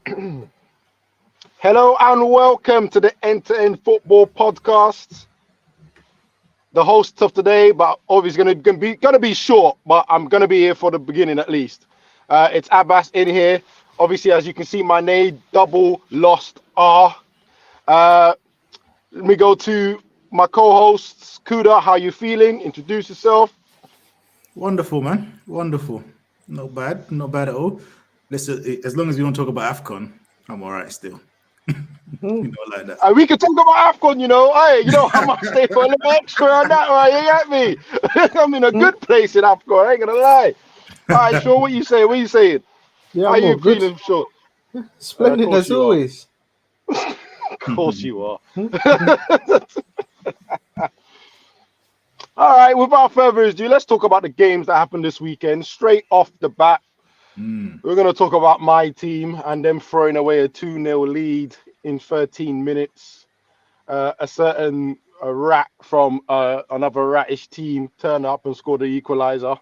Hello and welcome to the End-to-End Football Podcast. The host of today, but obviously gonna be short, but I'm gonna be here for the beginning at least. It's Abbas in here. Obviously, as you can see, my name double lost R. Let me go to my co-hosts. Kuda, how you feeling? Introduce yourself. Wonderful, man. Wonderful. Not bad. Not bad at all. As long as we don't talk about AFCON, I'm all right still. Like that. We can talk about AFCON, Hey, I might stay for a little extra on that one. You get me? I'm in a good place in AFCON. I ain't gonna lie. All right, sure. What you saying? What you saying? Yeah, How I'm all you good. feeling, sure? Splendid as you are. always. Of course you are. All right, without further ado, let's talk about the games that happened this weekend. Straight off the bat, we're going to talk about my team and them throwing away a 2-0 lead in 13 minutes. A certain rat from another ratish team turned up and scored the equalizer.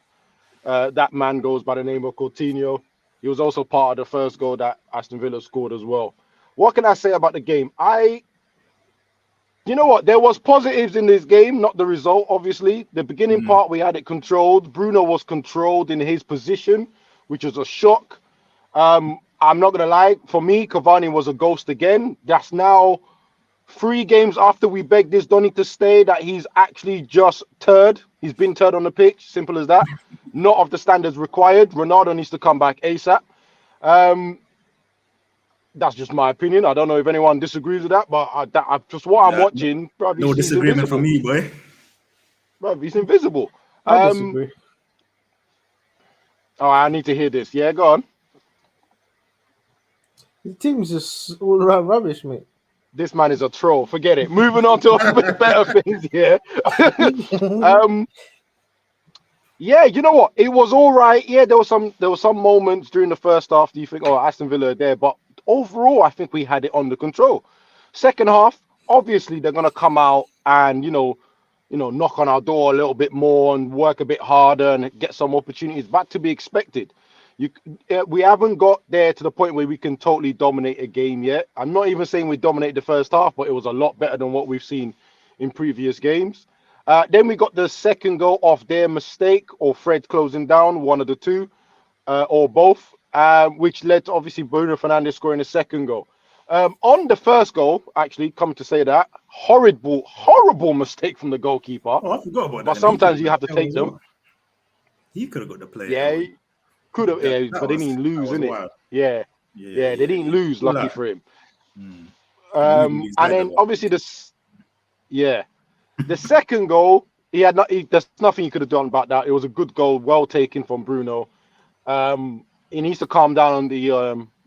That man goes by the name of Coutinho. He was also part of the first goal that Aston Villa scored as well. What can I say about the game? You know what? There was positives in this game, not the result, obviously. The beginning part, we had it controlled. Bruno was controlled in his position, which was a shock. I'm not going to lie. For me, Cavani was a ghost again. That's now 3 games after we begged this Donny to stay that he's actually just turd. He's been turd on the pitch. Simple as that. Not of the standards required. Ronaldo needs to come back ASAP. That's just my opinion. I don't know if anyone disagrees with that, but just what I'm watching. Probably no disagreement from me, boy. Bro, he's invisible. I disagree. Oh, I need to hear this. Yeah, go on. The team's just all around rubbish, mate. This man is a troll. Forget it. Moving on to better things here. Yeah, you know what? It was all right. Yeah, there was some moments during the first half. You think, oh, Aston Villa are there, but overall, I think we had it under control. Second half, obviously, they're gonna come out and knock on our door a little bit more and work a bit harder and get some opportunities. But to be expected. We haven't got there to the point where we can totally dominate a game yet. I'm not even saying we dominated the first half, but it was a lot better than what we've seen in previous games. Then we got the second goal off their mistake or Fred closing down, one of the two, or both, which led to obviously Bruno Fernandes scoring a second goal. On the first goal, actually, come to say that, horrible mistake from the goalkeeper. Oh, I forgot about that. But sometimes you have to take them. He could have got the play. Yeah, could have, but they didn't lose, innit? Yeah, they didn't lose. Lucky for him. And then obviously the second goal, there's nothing he could have done about that. It was a good goal, well taken from Bruno. He needs to calm down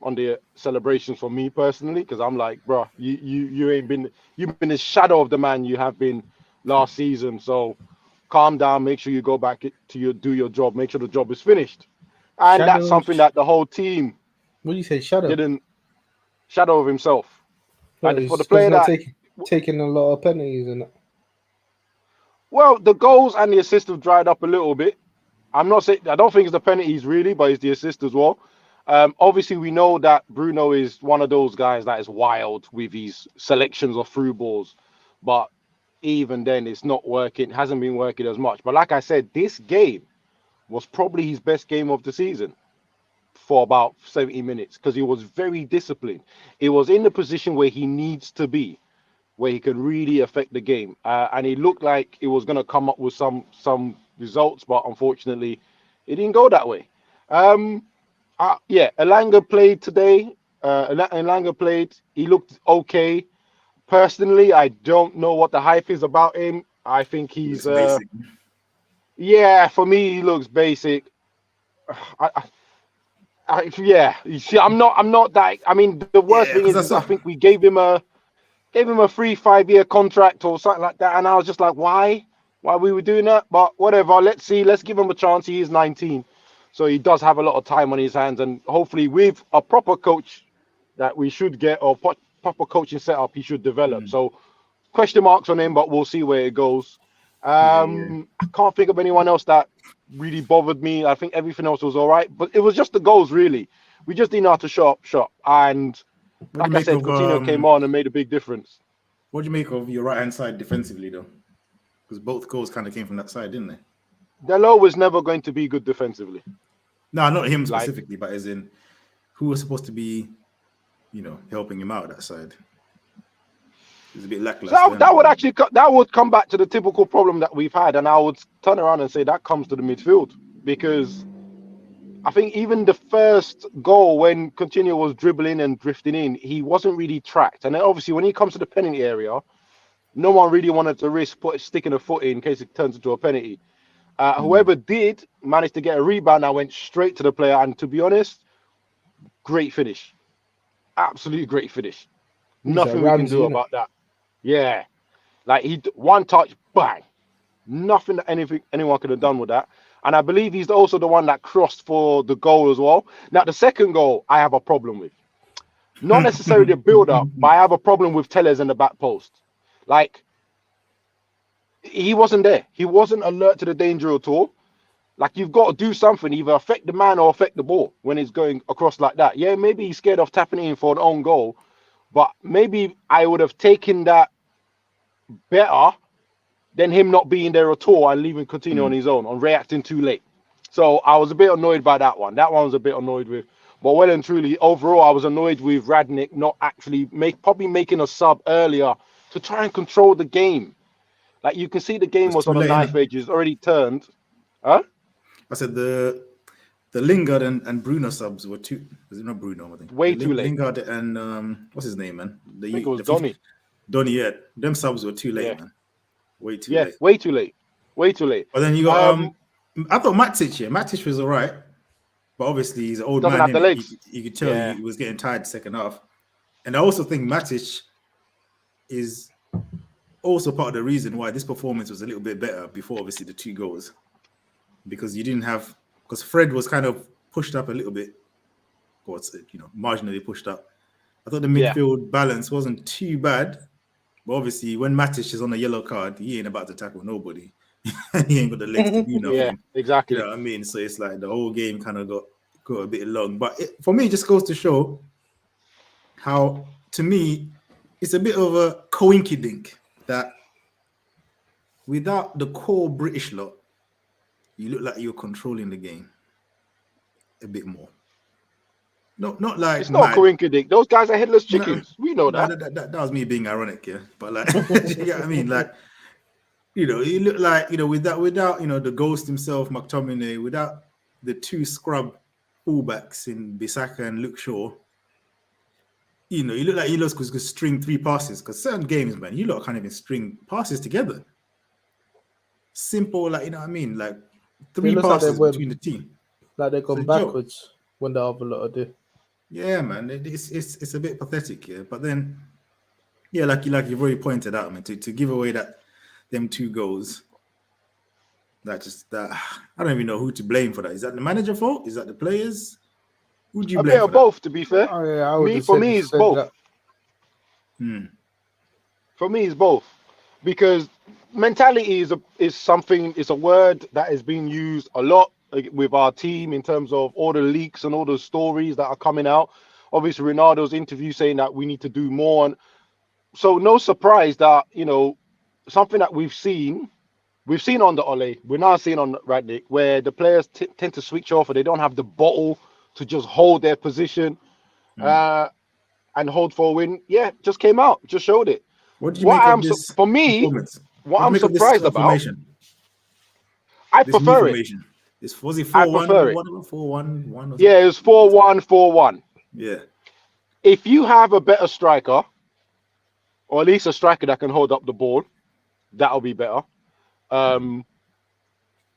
on the celebrations for me personally, because I'm like, bro, you've been the shadow of the man you have been last season. So calm down, make sure you go back to do your job, make sure the job is finished. And that's something that the whole team What do you say, shadow? didn't shadow of himself. Well, for the player that taking a lot of penalties and that. Well, the goals and the assists have dried up a little bit. I'm not saying I don't think it's the penalties really, but it's the assist as well. Obviously, we know that Bruno is one of those guys that is wild with his selections of through balls, but even then, it's not working. It hasn't been working as much. But like I said, this game was probably his best game of the season for about 70 minutes because he was very disciplined. He was in the position where he needs to be, where he can really affect the game. And it looked like it was going to come up with some results, but unfortunately, it didn't go that way. Elanga played today. Elanga played. He looked okay. Personally, I don't know what the hype is about him. I think he's for me, he looks basic. You see, I'm not that. I mean, the worst thing is I think we gave him a 3-5 year contract or something like that, and I was just like, why we were doing that? But whatever. Let's see. Let's give him a chance. He is 19, so he does have a lot of time on his hands, and hopefully, with a proper coach that we should get or proper coaching setup, he should develop. So, question marks on him, but we'll see where it goes. I can't think of anyone else that really bothered me. I think everything else was all right, but it was just the goals really. We just didn't know how to shop. And What do you like I make said, of Coutinho came on and made a big difference. what do you make of your right hand side defensively though? Because both goals kind of came from that side, didn't they? Dalot was never going to be good defensively. No, not him Like specifically, but as in who was supposed to be, helping him out that side. It was a bit lackluster. so that would come back to the typical problem that we've had, and I would turn around and say that comes to the midfield, because I think even the first goal when Coutinho was dribbling and drifting in, he wasn't really tracked. And then obviously when he comes to the penalty area, no one really wanted to risk sticking a foot in case it turns into a penalty. Whoever did manage to get a rebound, I went straight to the player, and to be honest, great finish, absolutely great finish. Nothing we can do about that. Yeah, like one touch, bang. Nothing that anyone could have done with that. And I believe he's also the one that crossed for the goal as well. Now, the second goal, I have a problem with. Not necessarily the build-up, but I have a problem with Tellez in the back post. Like, he wasn't there. He wasn't alert to the danger at all. Like, you've got to do something, either affect the man or affect the ball when it's going across like that. Yeah, maybe he's scared of tapping it in for an own goal, but maybe I would have taken that better than him not being there at all and leaving Coutinho on his own, on reacting too late. So I was a bit annoyed by that one. That one was a bit annoyed with. But well and truly, overall, I was annoyed with Rangnick not actually probably making a sub earlier to try and control the game. Like, you can see the game was on a knife edge. It's already turned. Huh? I said the Lingard and Bruno subs were too. Was it not Bruno? I think way too late. Lingard and what's his name, man? I think it was Donny. Donny, yeah. Them subs were too late, man. Way too late. Way too late. Way too late. But then you got I thought Matic, Matic was all right, but obviously he's an old Doesn't man. have the legs. You could tell he was getting tired second half, and I also think Matic is also part of the reason why this performance was a little bit better before obviously the 2 goals, because because Fred was kind of pushed up a little bit, or marginally pushed up. I thought the midfield balance wasn't too bad. But obviously, when Matic is on a yellow card, he ain't about to tackle nobody. He ain't got the legs to do nothing. Yeah, exactly. You know what I mean? So it's like the whole game kind of got a bit long. But for me, it just goes to show how, to me, it's a bit of a coinkydink that without the core British lot, you look like you're controlling the game a bit more. No, not like it's not coinkydink. Those guys are headless chickens. We know that. That was me being ironic, yeah. But like, you know what I mean? Like, you look like, without the ghost himself, McTominay, without the 2 scrub fullbacks in Bissaka and Luke Shaw, you look like you lot could string 3 passes. Because certain games, man, you lot can't even string passes together. Simple, like, you know what I mean? Like 3 passes between the team. Like they've gone backwards when the other lot do. Yeah, man, it's a bit pathetic, yeah. But then, yeah, like you've already pointed out, man, to give away them 2 goals, that I don't even know who to blame for that. Is that the manager's fault? Is that the players? Who do you blame? A bit of both, to be fair. Oh, yeah, for me, it's both. For me, it's both, because mentality is something. It's a word that is being used a lot with our team in terms of all the leaks and all the stories that are coming out. Obviously, Ronaldo's interview saying that we need to do more. And so no surprise that, something that we've seen on the Ole, we're now seeing on Rangnick, where the players tend to switch off, or they don't have the bottle to just hold their position and hold for a win. Yeah, just came out, just showed it. What do you make of this for me, performance? What I'm surprised about, I prefer it. Was it 4-1? 4-1? Yeah, it was 4-1. Yeah. If you have a better striker, or at least a striker that can hold up the ball, that'll be better. And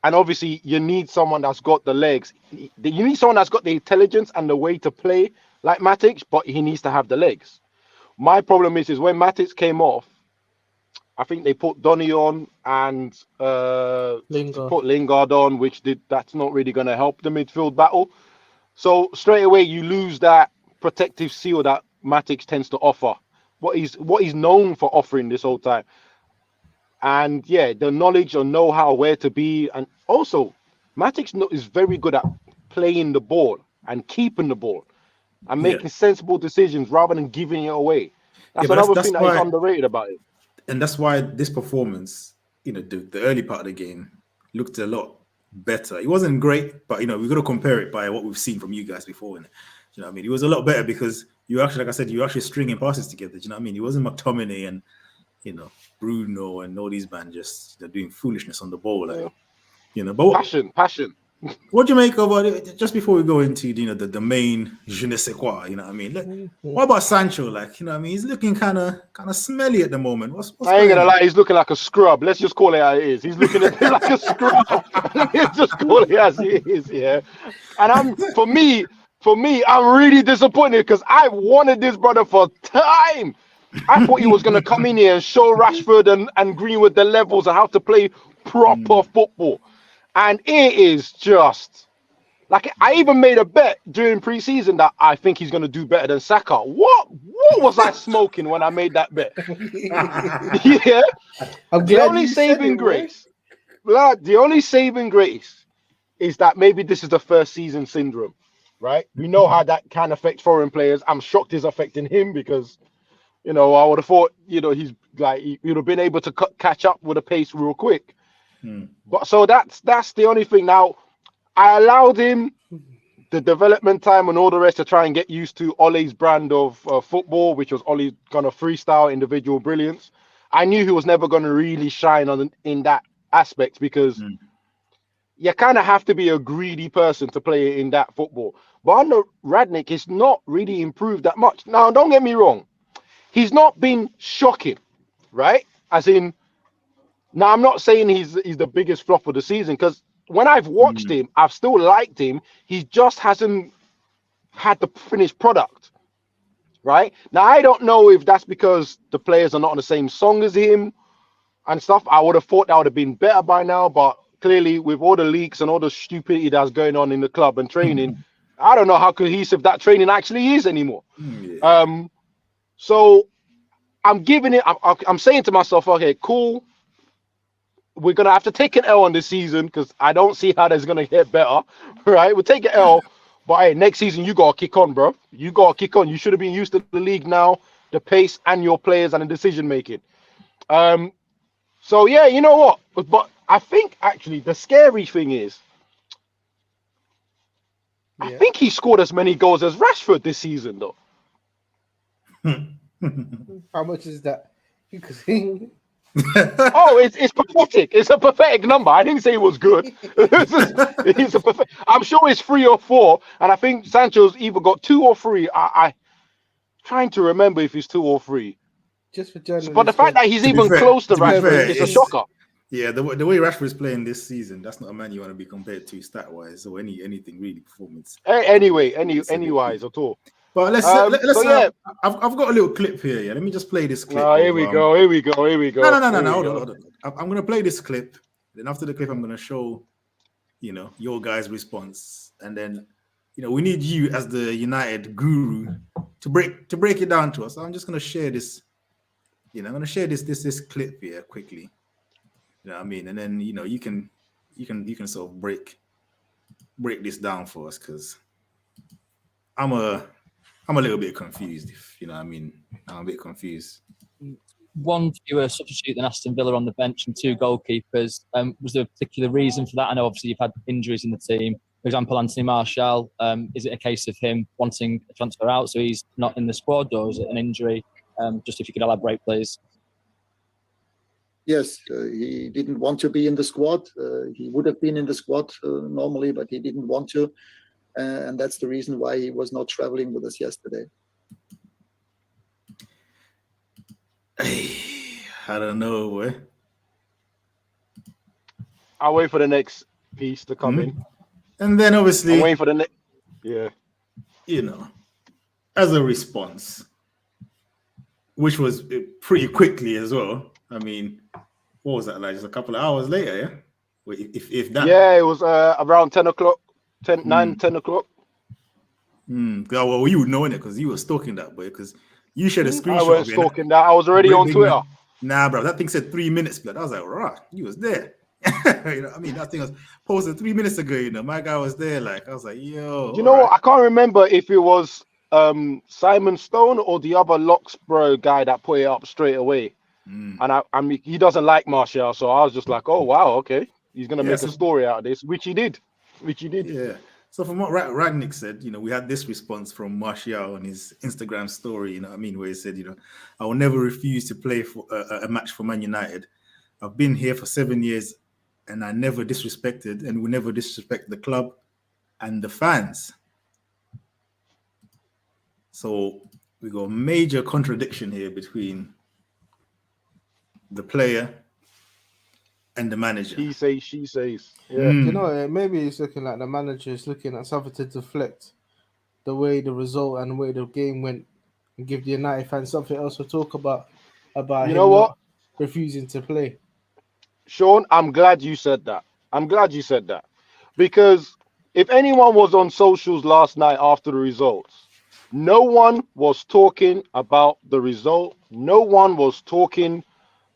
obviously, you need someone that's got the legs. You need someone that's got the intelligence and the way to play like Matic, but he needs to have the legs. My problem is when Matic came off, I think they put Donny on and put Lingard on, that's not really going to help the midfield battle. So straight away you lose that protective seal that Matic tends to offer. What he's known for offering this whole time. And yeah, the knowledge or know-how where to be, and also Matic is very good at playing the ball and keeping the ball. and making sensible decisions rather than giving it away. That's but another that's thing that is underrated about it. And that's why this performance, the early part of the game looked a lot better. It wasn't great, but we've got to compare it by what we've seen from you guys before. And you know what I mean? It was a lot better because you actually, like I said, you actually stringing passes together. Do you know what I mean? It wasn't McTominay and Bruno and all these men just doing foolishness on the ball, But passion. What do you make of it? Just before we go into the main je ne sais quoi, you know what I mean? What about Sancho? He's looking kind of smelly at the moment. What's I ain't gonna lie, he's looking like a scrub. Let's just call it how it is. He's looking at me like a scrub. Let's just call it as it is, yeah. And for me, I'm really disappointed because I wanted this brother for time. I thought he was gonna come in here and show Rashford and Greenwood the levels of how to play proper football. And it is just like I even made a bet during preseason that I think he's going to do better than Saka. What was I smoking when I made that bet? Yeah. The only saving grace is that maybe this is the first season syndrome, right? We know how that can affect foreign players. I'm shocked it's affecting him because, I would have thought, he's like he would have been able to catch up with the pace real quick. But so that's the only thing. Now, I allowed him the development time and all the rest to try and get used to Ole's brand of football, which was Ole's kind of freestyle, individual brilliance. I knew he was never going to really shine in that aspect because you kind of have to be a greedy person to play in that football. But under Rangnick, it's not really improved that much. Now, don't get me wrong. He's not been shocking, right? As in, now, I'm not saying he's the biggest flop of the season because when I've watched him, I've still liked him. He just hasn't had the finished product, right? Now, I don't know if that's because the players are not on the same song as him and stuff. I would have thought that would have been better by now, but clearly with all the leaks and all the stupidity that's going on in the club and training, I don't know how cohesive that training actually is anymore. So I'm giving it, I'm saying to myself, okay, cool. We're going to have to take an L on this season because I don't see how that's going to get better, right? We'll take an L, but hey, next season, you got to kick on, bro. You got to kick on. You should have been used to the league now, the pace and your players and the decision-making. So, yeah, you know what? But I think, actually, the scary thing is, I think he scored as many goals as Rashford this season, though. How much is that? Oh, it's pathetic. It's a pathetic number. I didn't say it was good. I'm sure it's 3 or 4, and I think Sancho's either got 2 or 3. I trying to remember if it's 2 or 3. Just for journalists. But the fact that he's even close to Rashford is a shocker. Yeah, the way Rashford is playing this season, that's not a man you want to be compared to stat-wise or anything really performance. Anywise at all. But let's I've got a little clip here. Yeah, let me just play this clip. Here we go. No. Hold on. I'm gonna play this clip. Then after the clip, I'm gonna show, your guys' response, and then, we need you as the United guru to break it down to us. So I'm just gonna share this. I'm gonna share this clip here quickly. You know what I mean? And then you can sort of break this down for us because I'm a little bit confused, if you know what I mean. I'm a bit confused. One fewer substitute than Aston Villa on the bench and 2 goalkeepers. Was there a particular reason for that? I know obviously you've had injuries in the team. For example, Anthony Martial, is it a case of him wanting a transfer out so he's not in the squad, or is it an injury? Just if you could elaborate, please. Yes, he didn't want to be in the squad. He would have been in the squad normally, but he didn't want to. And that's the reason why he was not traveling with us yesterday. I don't know, boy. I'll wait for the next piece to come in. And then obviously... I'm waiting for the next... Yeah. As a response, which was pretty quickly as well. I mean, what was that, like just a couple of hours later, yeah? If that... Yeah, it was around 10 o'clock. 10 o'clock. Well, you would know it because you were stalking that boy. Because you shared a screenshot. I wasn't stalking that. I was already on Twitter. Nah, bro, that thing said 3 minutes. But I was like, right, you was there. You know what I mean? That thing was posted 3 minutes ago. My guy was there. Like, I was like, yo. Do you know what? I can't remember if it was Simon Stone or the other Locksborough guy that put it up straight away. And I mean, he doesn't like Martial, so I was just like, oh wow, okay, he's gonna make a story out of this, which he did. Yeah. So from what Rangnick said, we had this response from Martial on his Instagram story, where he said, I will never refuse to play for a match for Man United. I've been here for 7 years and I never disrespected and will never disrespect the club and the fans. So we got a major contradiction here between the player and the manager. He says, she says. Yeah. Maybe he's looking like the manager is looking at something to deflect the way the result and the way the game went and give the United fans something else to talk about You know what? Refusing to play. Sean, I'm glad you said that. Because if anyone was on socials last night after the results, no one was talking about the result. No one was talking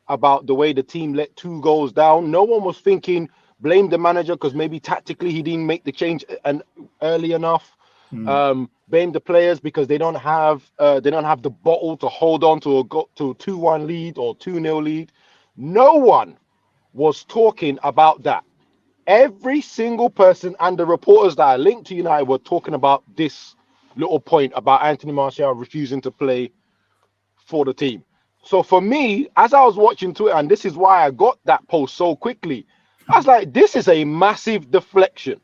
about the way the team let 2 goals down. No one was thinking blame the manager because maybe tactically he didn't make the change early enough. Blame the players because they don't have the bottle to hold on to a 2-1 lead or 2-0 lead. No one was talking about that. Every single person and the reporters that are linked to United were talking about this little point about Anthony Martial refusing to play for the team. So for me, as I was watching Twitter, and this is why I got that post so quickly, I was like, this is a massive deflection.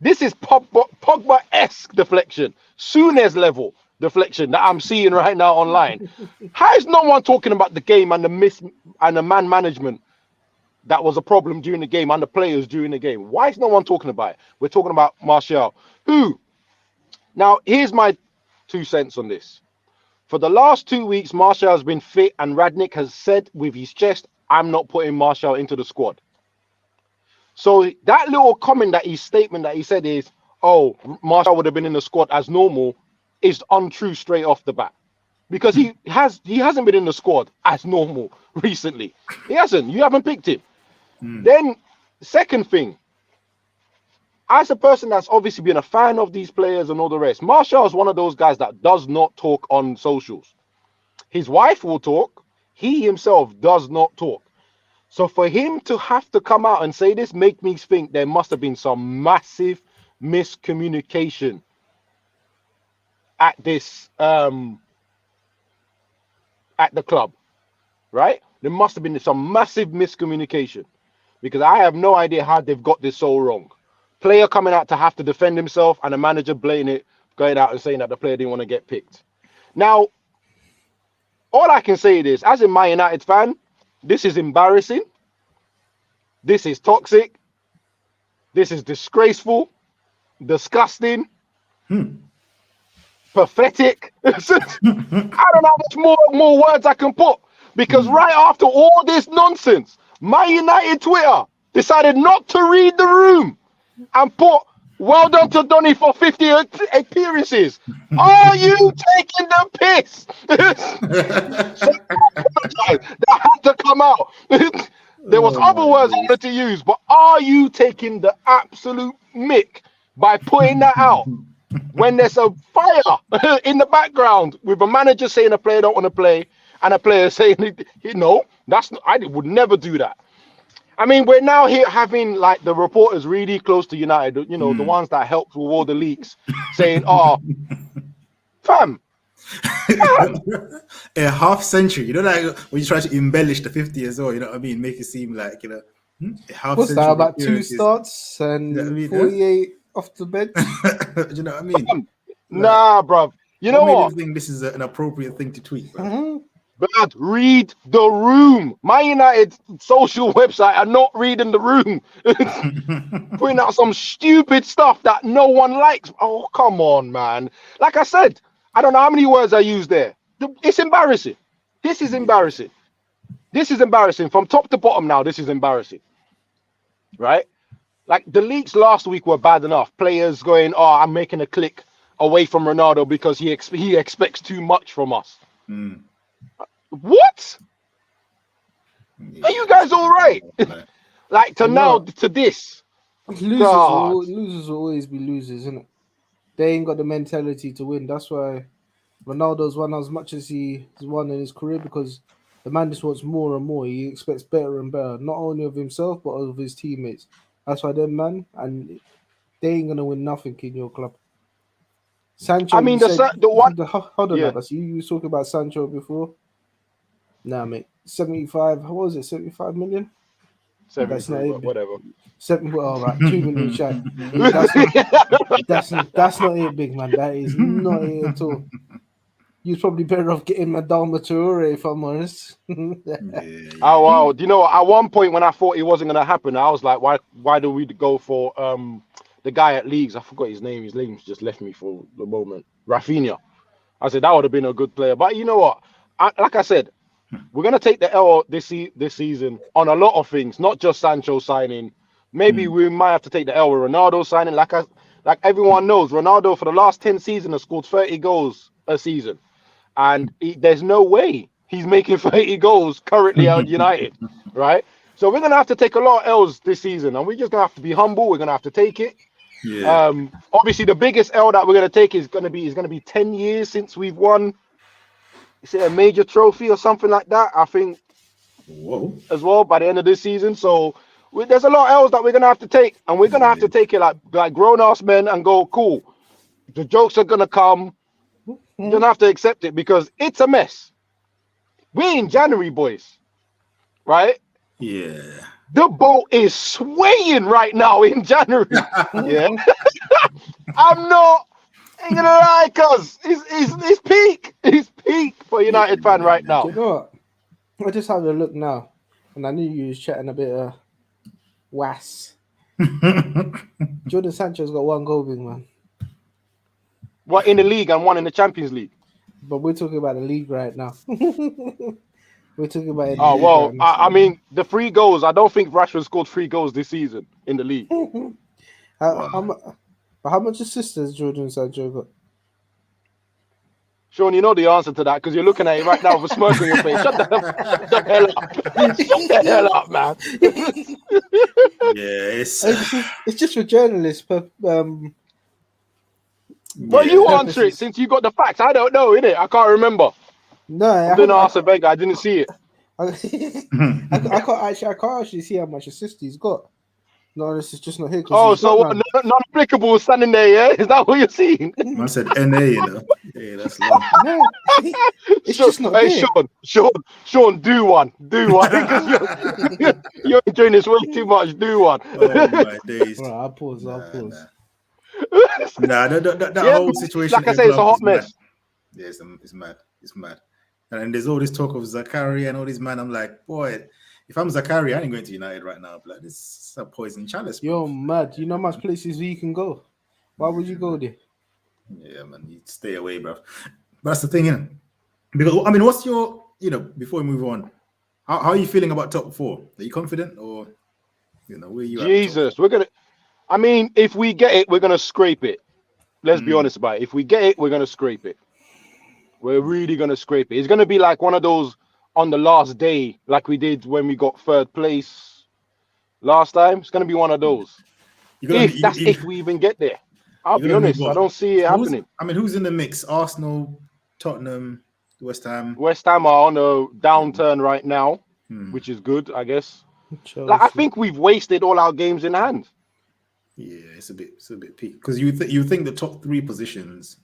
This is Pogba-esque deflection, Souness level deflection that I'm seeing right now online. How is no one talking about the game and the man management that was a problem during the game and the players during the game? Why is no one talking about it? We're talking about Martial. Now, here's my 2 cents on this. For the last 2 weeks, Martial has been fit, and Rangnick has said with his chest, I'm not putting Martial into the squad. So that little statement that he said is, oh, Martial would have been in the squad as normal, is untrue straight off the bat. Because he hasn't been in the squad as normal recently. He hasn't. You haven't picked him. Then, second thing, as a person that's obviously been a fan of these players and all the rest, Martial is one of those guys that does not talk on socials. His wife will talk. He himself does not talk. So for him to have to come out and say this make me think there must have been some massive miscommunication at this at the club, right? There must have been some massive miscommunication because I have no idea how they've got this so wrong. Player coming out to have to defend himself and the manager blaming it, going out and saying that the player didn't want to get picked. Now, all I can say is, as a Man United fan, this is embarrassing. This is toxic. This is disgraceful, disgusting, pathetic. I don't know how much more words I can put because right after all this nonsense, Man United Twitter decided not to read the room and put, well done to Donny for 50 appearances. Are you taking the piss? So, that had to come out. There was other words I wanted to use, but are you taking the absolute mick by putting that out when there's a fire in the background with a manager saying a player don't want to play and a player saying, no, I would never do that. I mean, we're now here having like the reporters really close to United, the ones that helped with all the leaks, saying, "Oh, fam, a half century." Like when you try to embellish the 50 as well. You know what I mean? Make it seem like a half. What's that about 2 starts and 48 off the bench? Do you know what I mean? Nah, bro. You know what? I think this is an appropriate thing to tweet. But read the room. Man United social website are not reading the room. Putting out some stupid stuff that no one likes. Oh, come on, man. Like I said, I don't know how many words I used there. It's embarrassing. This is embarrassing. This is embarrassing. From top to bottom now, this is embarrassing. Right? Like the leaks last week were bad enough. Players going, oh, I'm making a click away from Ronaldo because he expects too much from us. What? Are you guys all right? Like to now to this. Losers will always be losers, isn't it? they ain't got the mentality to win. That's why Ronaldo's won as much as he's won in his career, because the man just wants more and more. He expects better and better, not only of himself but of his teammates. That's why them man, and they ain't gonna win nothing in your club. Sancho, I mean, you said the one, hold on, yeah, Abbas. You was talking about Sancho before. Nah, mate. 75. What was it? 75 million. That's 73, not but it. whatever. 7. All right, 2 million shy. That's not it, big man. That is not it at all. You're probably better off getting Madama Toure, if I'm honest. Oh wow! Do you know at one point when I thought it wasn't gonna happen, I was like, why do we go for the guy at Leeds? I forgot his name. His name's just left me for the moment. Rafinha. I said that would have been a good player, but you know what? Like I said, we're gonna take the L this season on a lot of things, not just Sancho signing. Maybe we might have to take the L with Ronaldo signing. Like everyone knows, Ronaldo for the last 10 seasons has scored 30 goals a season, and there's no way he's making 30 goals currently at United, right? So we're gonna have to take a lot of L's this season, and we're just gonna have to be humble. We're gonna have to take it. Yeah. Obviously, the biggest L that we're gonna take is gonna be 10 years since we've won. Is it a major trophy or something like that? I think Whoa. as well by the end of this season. So there's a lot of L's that we're gonna have to take, and we're gonna have to take it like grown ass men and go, cool. The jokes are gonna come. You're gonna have to accept it because it's a mess. We're in January, boys, right? Yeah. The boat is swaying right now in January. Yeah, I'm not. Ain't gonna lie, cuz it's peak. It's peak for United fan right Do now. you know what? I just had a look now, and I knew you was chatting a bit of was. Jordan Sancho's got 1 goal, big man. What in the league and one in the Champions League? But we're talking about the league right now. We're talking about it. Oh well, I mean the 3 goals. I don't think Rashford scored 3 goals this season in the league. How much assists has Jordan Sancho got? Sean, you know the answer to that because you're looking at it right now with a smirk on your face. Shut the hell up. Shut the hell up, man. Yeah, It's just for journalists, but Well, you answer it since you got the facts. I don't know, innit? I can't remember. No, I'm doing answer Wenger. I didn't see it. I can't actually see how much assist he's got. No, this is just not here. Oh, so what, non-applicable standing there, yeah? Is that what you're seeing? I said NA, you know. Yeah, that's long. No, it's just not here. Sean, do one. Do one. Because you're enjoying this way too much. Do one. Oh, my days. Right, I'll pause. Nah, Nah, that yeah, whole situation. like I say, it's a hot mess. Yeah, it's mad. It's mad. And there's all this talk of Zakaria and all these man. I'm like, boy, if I'm Zakaria, I ain't going to United right now. Like, this is a poison chalice. You're mad. You know how much places where you can go. Why would you go there? Yeah, man, you stay away, bro. But that's the thing, innit? Because I mean, what's your, before we move on, how are you feeling about top 4? Are you confident, or where you? Jesus, I mean, if we get it, we're gonna scrape it. Let's be honest about it. If we get it, we're gonna scrape it. We're really gonna scrape it. It's gonna be like one of those on the last day, like we did when we got 3rd place last time. It's gonna be one of those. If we even get there. I'll be honest, I don't see it happening. I mean, who's in the mix? Arsenal, Tottenham, West Ham. West Ham are on a downturn right now, which is good, I guess. Like, I think we've wasted all our games in hand. Yeah, it's a bit peak because you think the top 3 positions,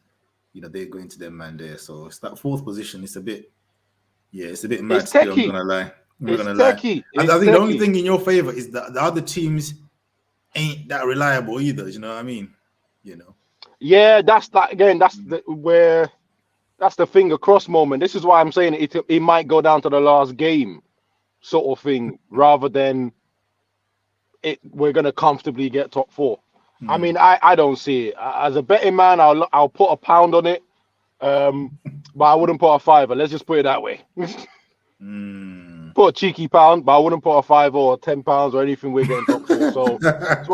they're going to them man there. So it's that 4th position. It's a bit mad. It's techie. I'm gonna lie. I think the only thing in your favor is that the other teams ain't that reliable either. You know what I mean? Yeah, that's that again. That's the finger cross moment. This is why I'm saying it might go down to the last game, sort of thing, rather than we're gonna comfortably get top 4. I mean, I don't see it as a betting man. I'll put £1 on it, but I wouldn't put a £5. Let's just put it that way. Put a cheeky £1, but I wouldn't put a £5 or £10 or anything. We're getting top 4, so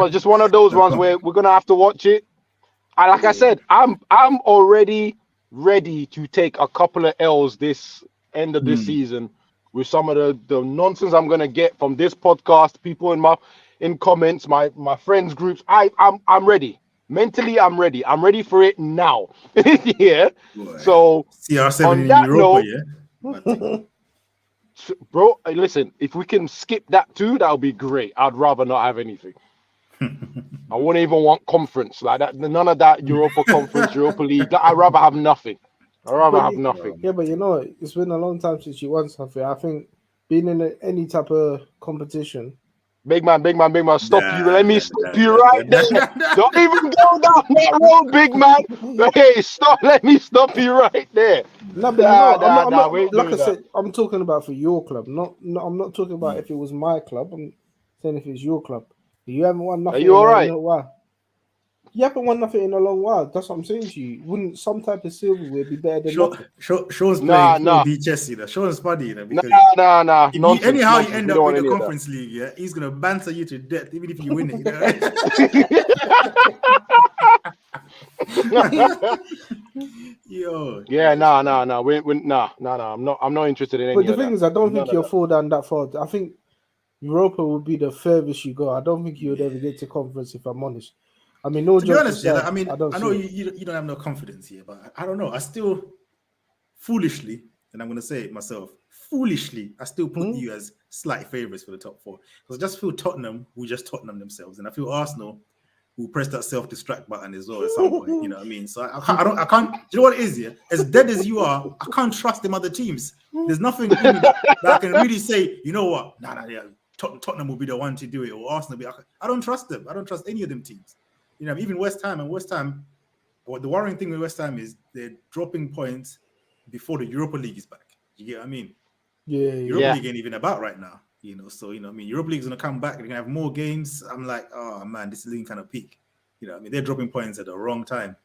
it's just one of those ones where we're gonna have to watch it. And like I said, I'm already ready to take a couple of L's this end of this season with some of the nonsense I'm gonna get from this podcast, people in comments, my friends groups. I'm ready. Mentally, I'm ready. I'm ready for it now. Yeah. Boy. So CR7 on in that Europa, note, yeah. Bad thing. bro, listen, if we can skip that too, that would be great. I'd rather not have anything. I wouldn't even want conference like that. None of that Europa Conference, Europa League. I'd rather have nothing. I'd rather But have you, nothing. yeah, but you know, it's been a long time since you won something. I think being in any type of competition. Big man, stop you. Let me stop you Nah, right there. Don't even go down that road, big man. Hey, stop. Let me stop you right there. No, but you know, I'm Nah, not. we ain't Like I doing that. said, I'm talking about for your club. I'm not talking about if it was my club. I'm saying if it's your club. You haven't won Are nothing you in all a right? while. You haven't won nothing in a long while. That's what I'm saying to you. Wouldn't some type of silverware be better than nothing? Sean's Nah, playing nah. 4D chess, you know. Sean's funny, you know, because Nah. if Nonsense. anyhow you Nonsense. end We up don't with want the any of conference league, yeah, he's gonna banter you to death, even if you win it, you know. that. Yo, Yeah, nah. I'm not interested in But any the of thing that. is, I don't None think of you'll that. fall down that far. I think Europa would be the furthest you go. I don't think you would ever get to conference, if I'm honest. I mean, no to be jokes honest, yeah, aside, like, I mean, I don't I see know it. you don't have no confidence here, but I don't know. I still foolishly, and I'm gonna say it myself, foolishly, I still put you as slight favourites for the top four. Because I just feel Tottenham will just Tottenham themselves, and I feel Arsenal will press that self-distract button as well at some point. You know what I mean? So I can't. Do you know what it is? Yeah, as dead as you are, I can't trust them other teams. There's nothing in me that I can really say. You know what? Nah, yeah. Tottenham will be the one to do it, or Arsenal. I don't trust them. I don't trust any of them teams. You know, even West Ham. What the worrying thing with West Ham is they're dropping points before the Europa League is back. You get what I mean? Yeah. Europa League ain't even about right now, you know. So, you know, I mean, Europa League's gonna come back, they're gonna have more games. I'm like, oh man, this is kind of peak. You know, I mean, they're dropping points at the wrong time.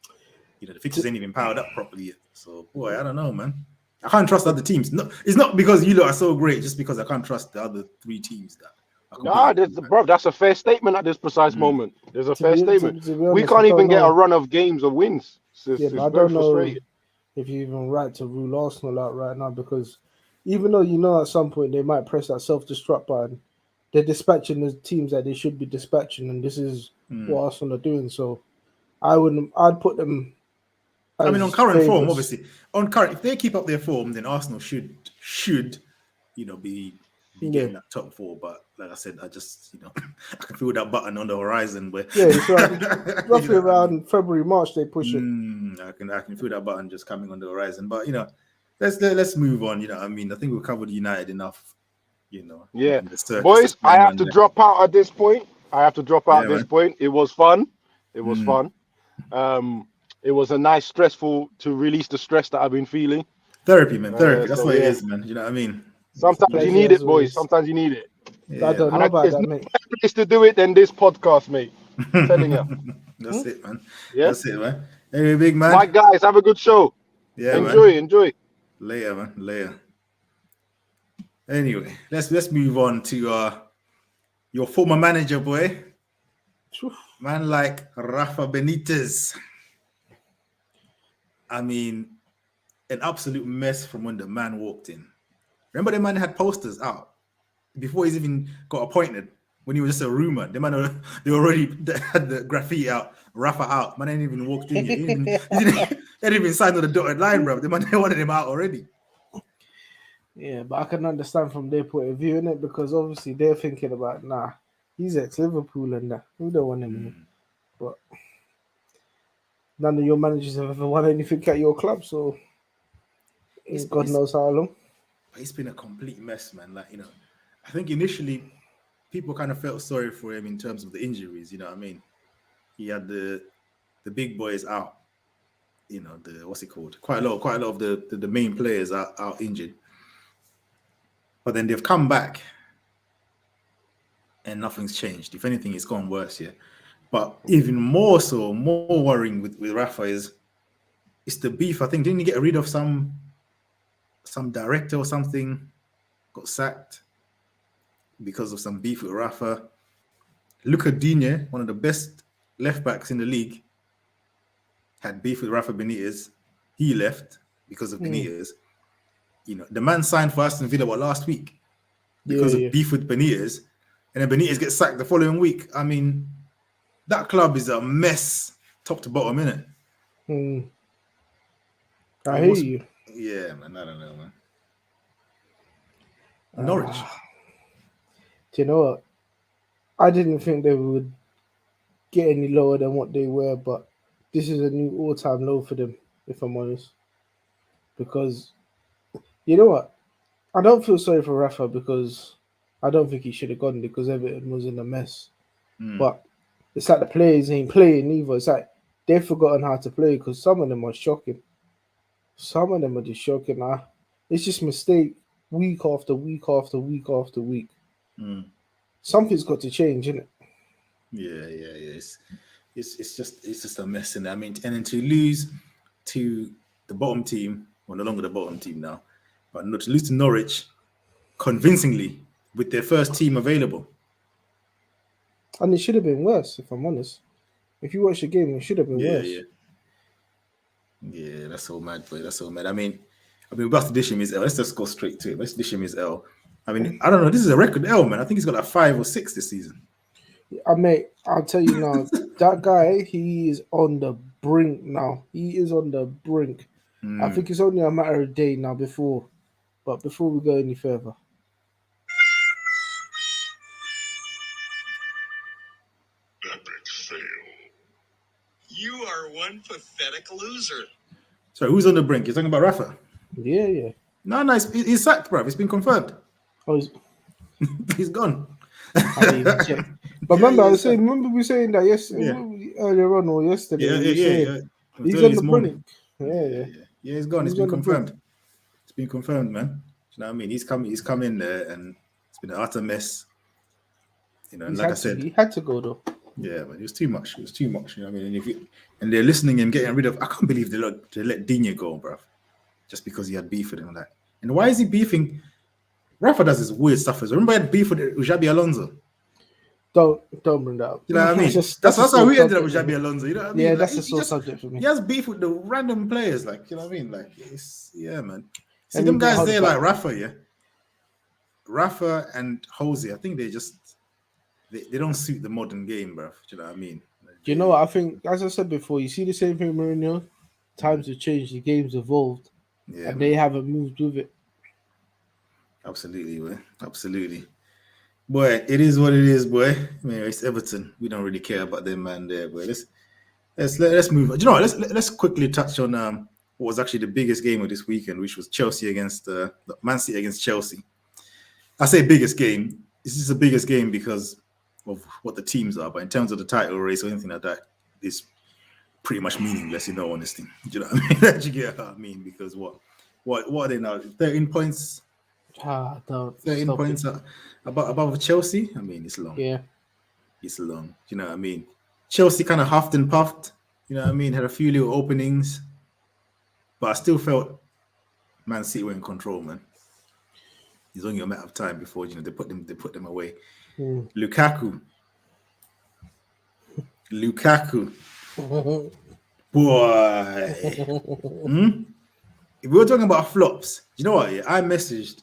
You know, the fixtures ain't even powered up properly yet. So, boy, I don't know, man. I can't trust other teams. No, it's not because you lot are so great, just because I can't trust the other three teams that are competing. Bro, that's a fair statement at this precise moment. There's a fair statement. To be We honest, I can't don't even get a know. run of games or wins. Yeah, It's but I very don't know frustrating. if you're even right to rule Arsenal out right now, because even though you know at some point they might press that self-destruct button, they're dispatching the teams that they should be dispatching, and this is what Arsenal are doing. So I'd put them as I mean, on current form, favourites. obviously, if they keep up their form, then Arsenal should, you know, be getting that top four. But like I said, I just, you know, I can feel that button on the horizon. Where It's roughly around February, March they push it. I can feel that button just coming on the horizon. But you know, let's move on. You know, I mean, I think we've covered United enough. You know, Yeah. and the circus Boys, that's I going have on to there. drop out at this point. Yeah, man. It was fun. It was a nice stressful to release the stress that I've been feeling. Therapy, man. Therapy. That's So what it yeah. is, man. You know what I mean? Sometimes you Pleasure need as it, boys. always. Sometimes you need it. Yeah, I don't know man. about There's that, no mate. better place to do it than this podcast, mate. I'm telling you. That's it, man. Yeah. That's it, man. Anyway, big man. My guys, have a good show. Yeah, enjoy. Later, man. Later. Anyway, let's move on to your former manager, boy. Man like Rafa Benitez. I mean, an absolute mess from when the man walked in. Remember the man had posters out before he's even got appointed, when he was just a rumor. The man, they already had the graffiti out, Rafa out. Man ain't even walked in yet. He didn't even sign on the dotted line, bro. The man, they wanted him out already. Yeah, but I can understand from their point of view, innit? Because obviously they're thinking about, he's ex-Liverpool and that. We don't want him here. But none of your managers have ever won anything at your club, so God knows how long. It's been a complete mess, man. Like, you know, I think initially people kind of felt sorry for him in terms of the injuries, you know what I mean? He had the big boys out, you know, what's it called? Quite a lot of the main players are out injured. But then they've come back and nothing's changed. If anything, it's gone worse here. But even more worrying with Rafa is it's the beef. I think, didn't he get rid of some director or something? Got sacked because of some beef with Rafa. Luca Digne, one of the best left backs in the league, had beef with Rafa Benitez. He left because of Benitez. You know, the man signed for Aston Villa last week because of beef with Benitez, and then Benitez gets sacked the following week. I mean, that club is a mess top to bottom, innit? I hear you. Yeah, man. I don't know, man. Norwich. Do you know what? I didn't think they would get any lower than what they were, but this is a new all-time low for them, if I'm honest. Because you know what? I don't feel sorry for Rafa because I don't think he should have gone because Everton was in a mess. But it's like the players ain't playing either. It's like they've forgotten how to play because some of them are shocking. Some of them are just shocking. It's just mistake week after week after week after week. Something's got to change, isn't it? Yeah. It's just a mess, and I mean, and then to lose to the bottom team, well, no longer the bottom team now, but not to lose to Norwich convincingly with their first team available. And it should have been worse, if I'm honest. If you watch the game, it should have been worse. Yeah, that's so mad, boy. That's so mad. I mean, we're about to dish him his L. Let's just go straight to it. Let's dish him his L. I mean, I don't know. This is a record L, man. I think he's got like 5 or 6 this season. Mate, I'll tell you now, that guy, he is on the brink now. He is on the brink. I think it's only a matter of day now before we go any further. Epic fail. You are one pathetic loser. So who's on the brink? You're talking about Rafa? Yeah. No, he's sacked, bro. It's been confirmed. Oh, he's gone. But remember, remember we were saying that earlier on or yesterday. Yeah. He's on the brink. Yeah, he's gone. It's been confirmed. It's been confirmed, man. You know what I mean? He's come in there, and it's been an utter mess. You know, and like I said, he had to go though. Yeah, but it was too much. It was too much. You know what I mean? And they're listening and getting rid of. I can't believe they let Digne go, bro, just because he had beef with him and that. And why is he beefing? Rafa does this weird stuff. Remember, he had beef with Xabi Alonso. Don't bring that up. You know what I mean? That's how we ended up with Xabi Alonso. You know what I mean? Yeah, like, that's a sore subject for me. He has beef with the random players, like, you know what I mean? Like, man. See, And them guys there, like Rafa, Rafa and Jose, I think they don't suit the modern game, bro. Do you know what I mean? Do you know what I think? As I said before, you see the same thing, Mourinho. Times have changed, the game's evolved, and they haven't moved with it. Absolutely, boy. Absolutely. Boy, it is what it is, boy. I mean, it's Everton. We don't really care about them, man. There, boy. Let's move on. Do you know what? Let's quickly touch on what was actually the biggest game of this weekend, which was Chelsea against Man City against Chelsea. I say biggest game. This is the biggest game because of what the teams are, but in terms of the title race or anything like that, it's pretty much meaningless, in all honesty. Do you know what I mean? Do you get what I mean? Because what are they now? 13 points. 13 points above Chelsea. I mean, it's long. Yeah, it's long. Do you know what I mean? Chelsea kind of huffed and puffed. You know what I mean? Had a few little openings, but I still felt Man City were in control, man. It's only a matter of time before they put them away. Lukaku. Boy. If we were talking about flops, you know what? I messaged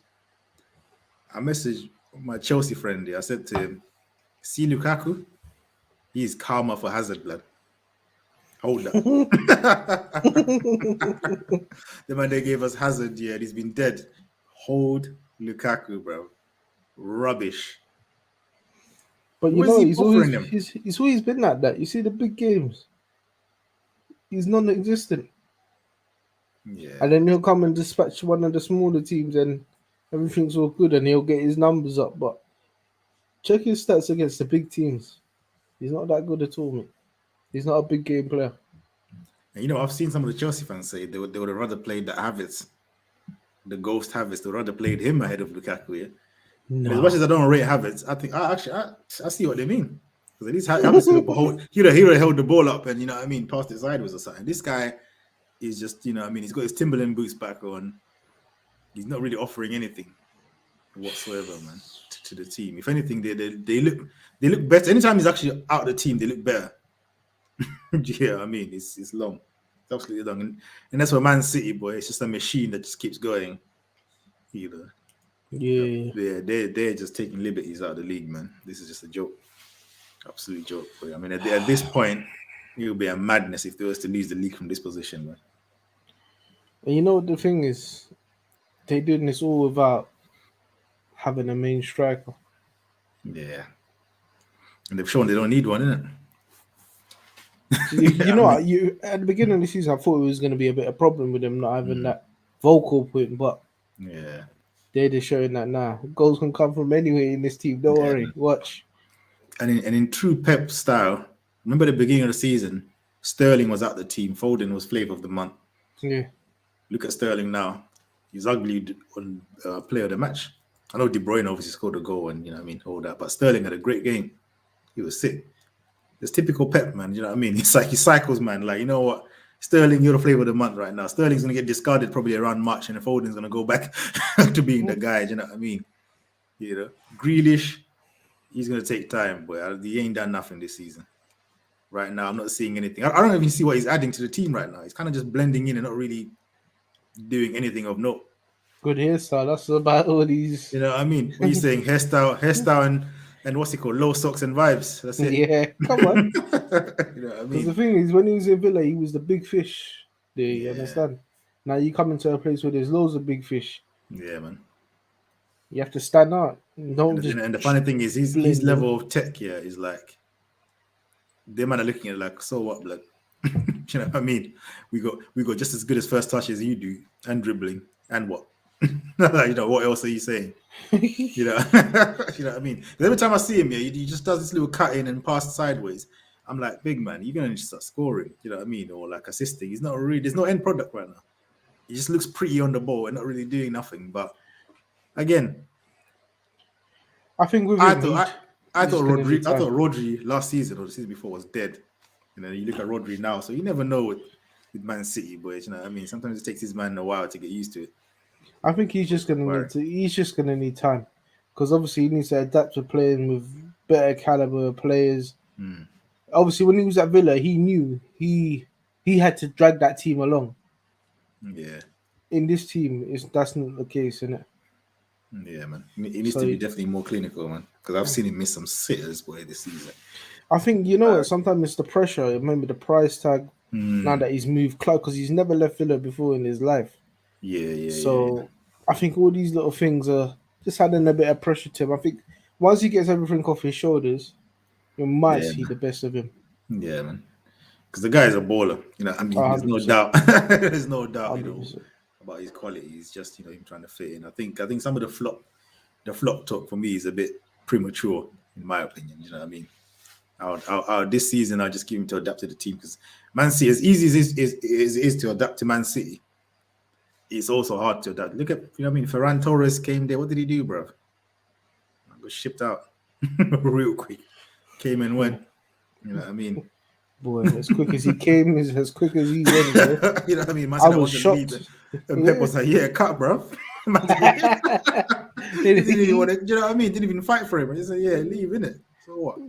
my Chelsea friend. I said to him, "See Lukaku, he's karma for Hazard, blood. Hold that." The man they gave us Hazard, he's been dead. Hold Lukaku, bro. Rubbish. But you know, he's always been like that. You see the big games, he's non-existent. Yeah. And then he'll come and dispatch one of the smaller teams and everything's all good and he'll get his numbers up. But check his stats against the big teams. He's not that good at all, mate. He's not a big game player. And I've seen some of the Chelsea fans say they would have rather played the Havertz, the ghost Havertz. They would rather played him ahead of Lukaku, yeah? No. As much as I don't rate Havertz, I think I see what they mean. Because at least Havertz he would have held the ball up and, you know what I mean, passed it sideways or something. This guy is just, you know what I mean, he's got his Timberland boots back on. He's not really offering anything whatsoever, man, to the team. If anything, they look better. Anytime he's actually out of the team, they look better. Yeah, I mean, it's long. It's absolutely long. And that's what Man City, boy, it's just a machine that just keeps going. Yeah, they're just taking liberties out of the league, man. This is just a joke. Absolute joke. Boy. I mean, at this point, It would be a madness if they was to lose the league from this position, man. And you know what the thing is? They're doing this all without having a main striker. Yeah. And they've shown they don't need one, innit? You I know, mean- you at the beginning of the season, I thought it was going to be a bit of problem with them not having that vocal point, but Yeah. they're just showing that now goals can come from anywhere in this team. Don't Yeah, worry, man. watch. And in true Pep style, remember the beginning of the season, Sterling was out the team, Foden was flavour of the month. Yeah, Look at Sterling now. He's ugly on player of the match. I know De Bruyne obviously scored a goal and, you know what I mean, all that. But Sterling had a great game. He was sick. It's typical Pep, man. You know what I mean? It's like he cycles, man. Like, you know what? Sterling, you're the flavour of the month right now. Sterling's going to get discarded probably around March, and Foden's going to go back to being the guy. You know what I mean? You know, Grealish, he's going to take time, but he ain't done nothing this season. Right now, I'm not seeing anything. I don't even see what he's adding to the team right now. He's kind of just blending in and not really doing anything of note. good hairstyle. That's about all these. You know what I mean? What are you saying? Hairstyle, and what's it called? Low socks and vibes. That's it. Yeah, come on. You know what I Because the mean? thing is, when he was in Villa, he was the big fish. There, you Yeah. understand? Now you come into a place where there's loads of big fish. Yeah, man. You have to stand out. Don't And, just. and the funny thing is, his blend level of tech here is like, they man are looking at it like, so what, blood? You know what I mean? We got just as good as first touch as you do, and dribbling, and what? Like, you know, what else are you saying? You know, you know what I mean? 'Cause every time I see him, he just does this little cut in and pass sideways. I'm like, big man, you're gonna just start scoring. You know what I mean? Or like assisting. He's not really. There's no end product right now. He just looks pretty on the ball and not really doing nothing. But again, I think with I him, thought he's gonna need time. Rodri last season or the season before was dead. You know, you look at Rodri now, so you never know with Man City, boys. You know what I mean? Sometimes it takes his man a while to get used to it. I think he's just gonna Right. need to. He's just gonna need time, because obviously he needs to adapt to playing with better caliber players. Hmm. Obviously, when he was at Villa, he knew he had to drag that team along. Yeah, In this team, that's not the case, isn't it? yeah, man. He needs So to be he- definitely more clinical, man. Because I've seen him miss some sitters, boy, this season. I think you know what. Sometimes it's the pressure. Remember the price tag. Hmm. Now that he's moved close, because he's never left Villa before in his life. Yeah. So I think all these little things are just adding a bit of pressure to him. I think once he gets everything off his shoulders, you might Yeah, see the best of him. Yeah, man. Because the guy is a baller. You know, I mean, there's no 100%. doubt. There's no doubt, you know, 100%. about his quality. It's just, you know, him trying to fit in. I think some of the flop talk for me is a bit premature, in my opinion. You know what I mean? This season, I'll just give him to adapt to the team, because Man City, as easy as it is to adapt to Man City, it's also hard to adapt. Look at, you know what I mean? Ferran Torres came there. What did he do, bro? Got shipped out real quick. Came and went. You know what I mean? Boy, as quick as he came, as quick as he went, bro. You know what I mean? Man I said was wanted to leave shocked. it. And Pep was like, yeah, cut, bro. Man didn't even want to, you know what I mean? Didn't even fight for him. He said, yeah, leave, innit? So what? Yeah,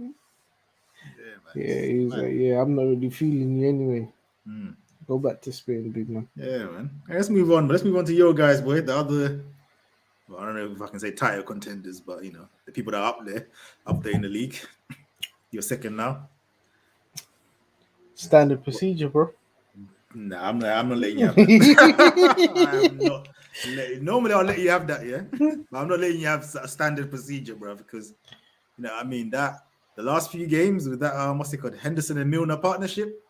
man. Yeah, he was like, yeah, I'm not really feeling you anyway. Mm. Go back to Spain, big man. Yeah, man. Let's move on. But let's move on to your guys, boy. The other, well, I don't know if I can say title contenders, but, you know, the people that are up there in the league. You're second now. Standard procedure, bro. Nah, I'm not letting you have that. I'm not. Normally, I'll let you have that, yeah. But I'm not letting you have a standard procedure, bro, because, you know, I mean, that the last few games with that, what's it called, Henderson and Milner partnership,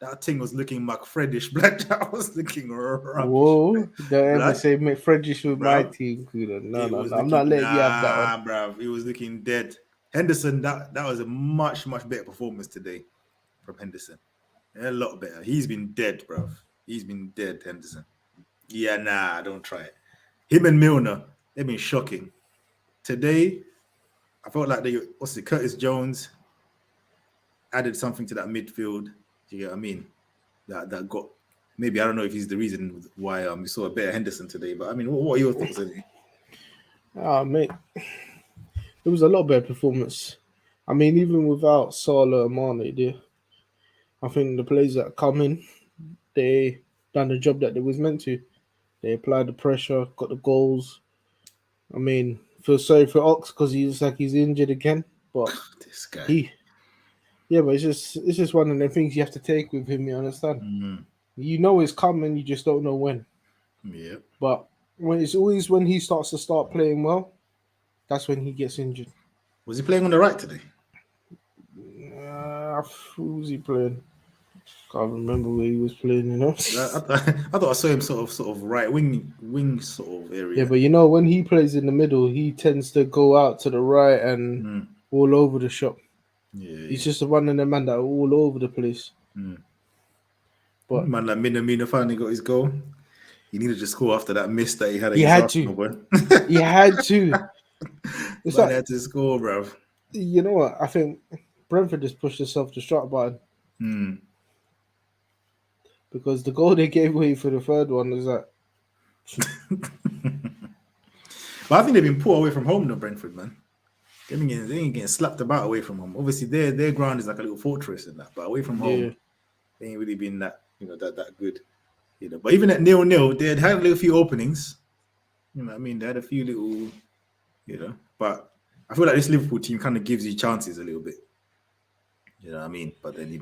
that thing was looking McFredish, blood. That was looking rubbish. Whoa, don't ever Blood. say McFrederick with Bro, my team. No, It was I'm not letting you have that one. bro. It was looking dead. Henderson, that was a much better performance today from Henderson. A lot better. He's been dead, bro. He's been dead, Henderson. Yeah, nah, don't try it. Him and Milner, they've been shocking. Today, I felt like Curtis Jones added something to that midfield. Do you get what I mean? That got, maybe, I don't know if he's the reason why we saw a better Henderson today, but I mean, what are your thoughts on it? Oh, mate. It was a lot better performance. I mean, even without Salah and Mane there, I think the players that come in, they done the job that they was meant to. They applied the pressure, got the goals. I mean, feel sorry for Ox because he looks like he's injured again, but This guy. he Yeah, but it's just one of the things you have to take with him. You understand? You know it's coming, you just don't know when. Yeah. But when it's always when he starts to start playing well, that's when he gets injured. Was he playing on the right today? Who was he playing? Can't remember where he was playing. You know. I thought I saw him sort of right wing sort of area. Yeah, but you know when he plays in the middle, he tends to go out to the right and all over the shop. Yeah, He's just one of the man that are all over the place. But man, like Minamino finally got his goal. He needed to score after that miss that he had. He had to. He had to. It's Man like, had to score, bro. You know what? I think Brentford just pushed the self-destruct button. Because the goal they gave away for the third one was that. But I think they've been put away from home, though, Brentford, man. They ain't getting slapped about away from home. Obviously, their ground is like a little fortress in that, but away from home, they ain't really been that that good. But even at 0-0, they had a little few openings. You know what I mean? They had a few little, but I feel like this Liverpool team kind of gives you chances a little bit. You know what I mean? But then,